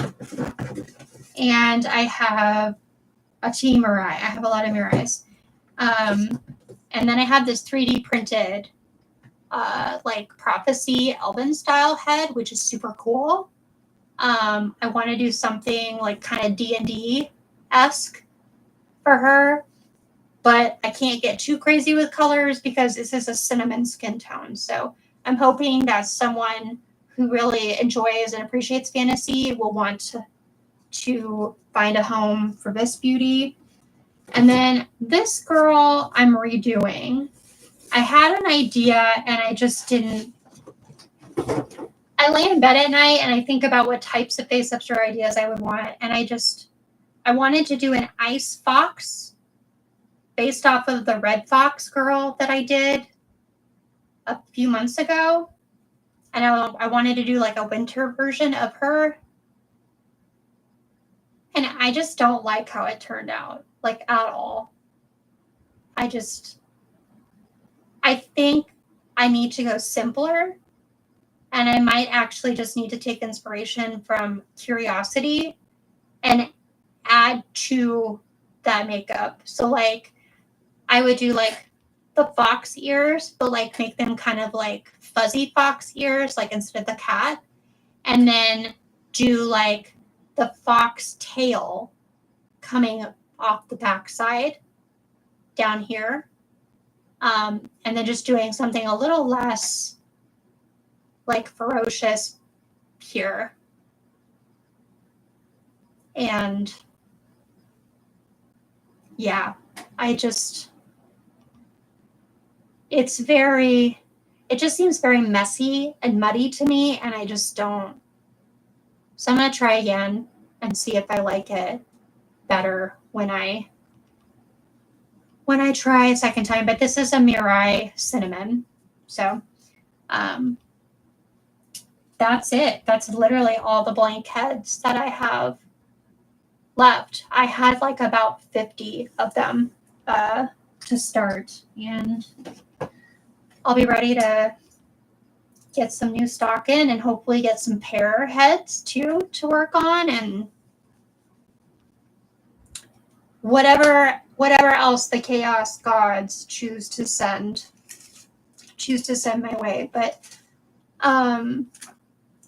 and I have a T Mirai. I have a lot of Mirais. And then I have this 3D printed like prophecy Elven style head, which is super cool. I want to do something like kind of D&D-esque for her, but I can't get too crazy with colors because this is a cinnamon skin tone. So I'm hoping that someone who really enjoys and appreciates fantasy will want to find a home for this beauty. And then this girl I'm redoing. I had an idea and I just didn't. I lay in bed at night and I think about what types of face-ups or ideas I would want. And I wanted to do an ice fox based off of the red fox girl that I did a few months ago. And I wanted to do like a winter version of her. And I just don't like how it turned out, like at all. I think I need to go simpler. And I might actually just need to take inspiration from Curiosity and add to that makeup. So like I would do like the fox ears, but like make them kind of like fuzzy fox ears, like instead of the cat. And then do like the fox tail coming off the backside down here. And then just doing something a little less like ferocious here. And yeah, it just seems very messy and muddy to me, and I just don't. So I'm going to try again and see if I like it better when I try a second time. But this is a Mirai Cinnamon. So that's it. That's literally all the blank heads that I have left. I had like about 50 of them to start, and I'll be ready to get some new stock in and hopefully get some pair heads too to work on, and whatever else the chaos gods choose to send my way. But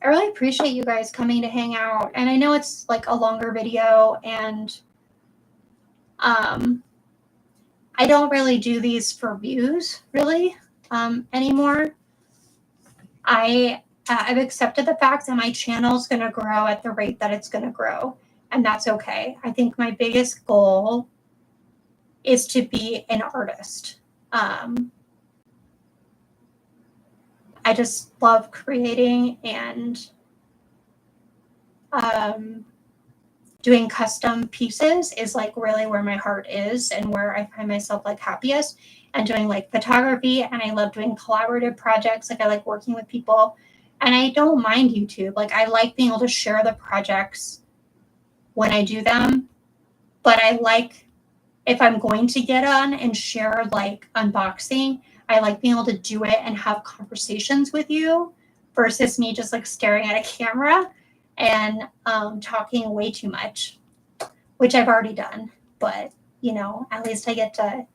I really appreciate you guys coming to hang out, and I know it's like a longer video, and I don't really do these for views really anymore. I've accepted the fact that my channel is going to grow at the rate that it's going to grow, and that's okay. I think my biggest goal is to be an artist. I just love creating and doing custom pieces is like really where my heart is and where I find myself like happiest, and doing like photography, and I love doing collaborative projects. Like I like working with people, and I don't mind YouTube. Like I like being able to share the projects when I do them, but I like, if I'm going to get on and share like unboxing, I like being able to do it and have conversations with you versus me just like staring at a camera and talking way too much, which I've already done. But, you know, at least I get to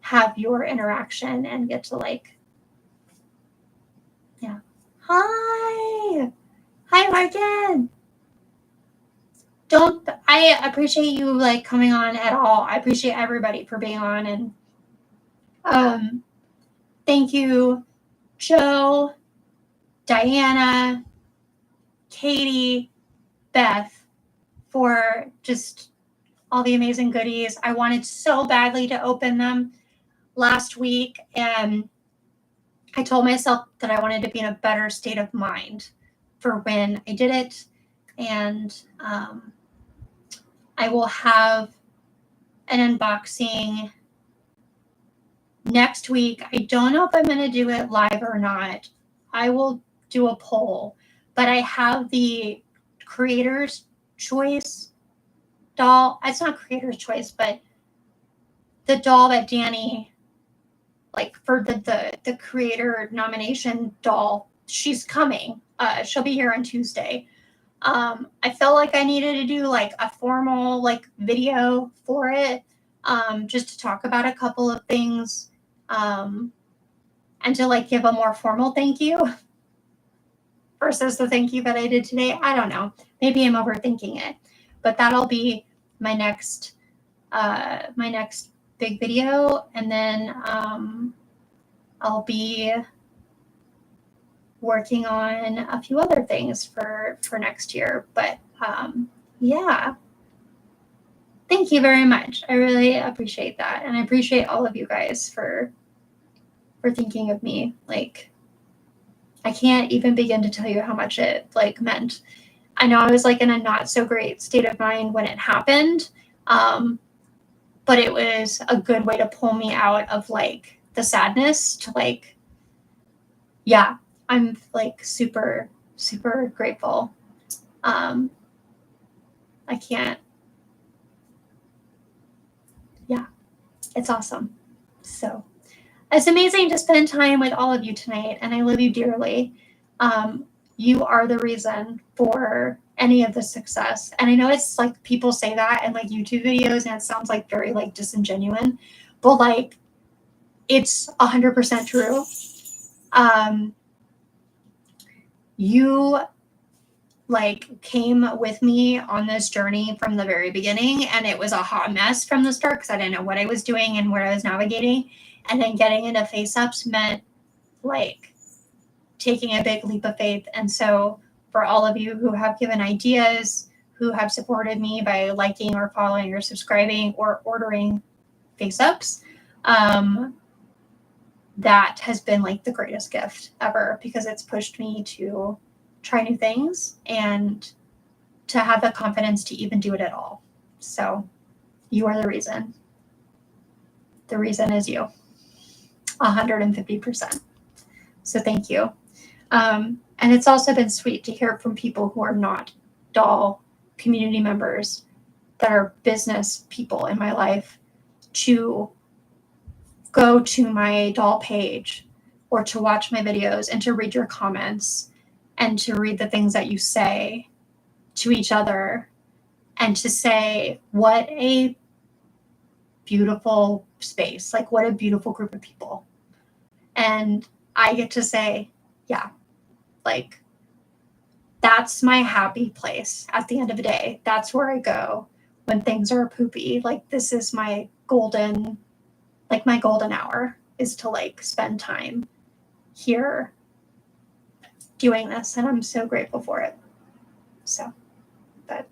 have your interaction and get to like, yeah. Hi, Martin. I appreciate you like coming on at all. I appreciate everybody for being on, and thank you, Joe, Diana, Katie, Beth, for just all the amazing goodies. I wanted so badly to open them last week, and I told myself that I wanted to be in a better state of mind for when I did it. And I will have an unboxing next week. I don't know if I'm going to do it live or not. I will do a poll, but I have the Creator's Choice doll. It's not Creator's Choice, but the doll that Danny, like for the creator nomination doll, she's coming. She'll be here on Tuesday. I felt like I needed to do like a formal like video for it, just to talk about a couple of things, and to like give a more formal thank you versus the thank you that I did today. I don't know. Maybe I'm overthinking it, but that'll be my next big video, and then I'll be working on a few other things for next year. But yeah, thank you very much. I really appreciate that, and I appreciate all of you guys for thinking of me. Like, I can't even begin to tell you how much it like meant. I know I was like in a not so great state of mind when it happened, but it was a good way to pull me out of like the sadness to like, yeah, I'm like super, super grateful. I can't, yeah, it's awesome. So it's amazing to spend time with all of you tonight, and I love you dearly. You are the reason for any of the success. And I know it's like people say that in like YouTube videos, and it sounds like very like disingenuous, but like it's 100% true. You like came with me on this journey from the very beginning, and it was a hot mess from the start because I didn't know what I was doing and where I was navigating. And then getting into face ups meant like taking a big leap of faith. And so for all of you who have given ideas, who have supported me by liking or following or subscribing or ordering face ups, that has been like the greatest gift ever, because it's pushed me to try new things and to have the confidence to even do it at all. So you are the reason. The reason is you. 150%. So thank you. And it's also been sweet to hear from people who are not doll community members, that are business people in my life, to go to my doll page or to watch my videos and to read your comments and to read the things that you say to each other and to say, what a beautiful space, like what a beautiful group of people. And I get to say, yeah, like that's my happy place at the end of the day. That's where I go when things are poopy. Like this is my golden hour, is to like spend time here doing this. And I'm so grateful for it. So, but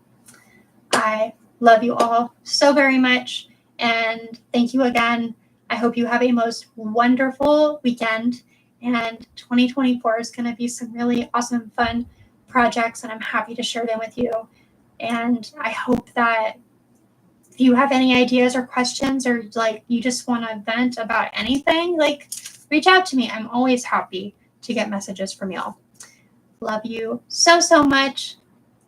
I love you all so very much. And thank you again. I hope you have a most wonderful weekend. And 2024 is going to be some really awesome, fun projects. And I'm happy to share them with you. And I hope that if you have any ideas or questions, or like you just want to vent about anything, like reach out to me. I'm always happy to get messages from y'all. Love you so, so much.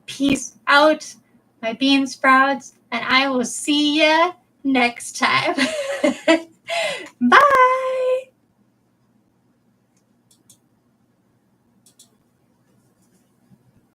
Peace out, my bean sprouts, and I will see you next time.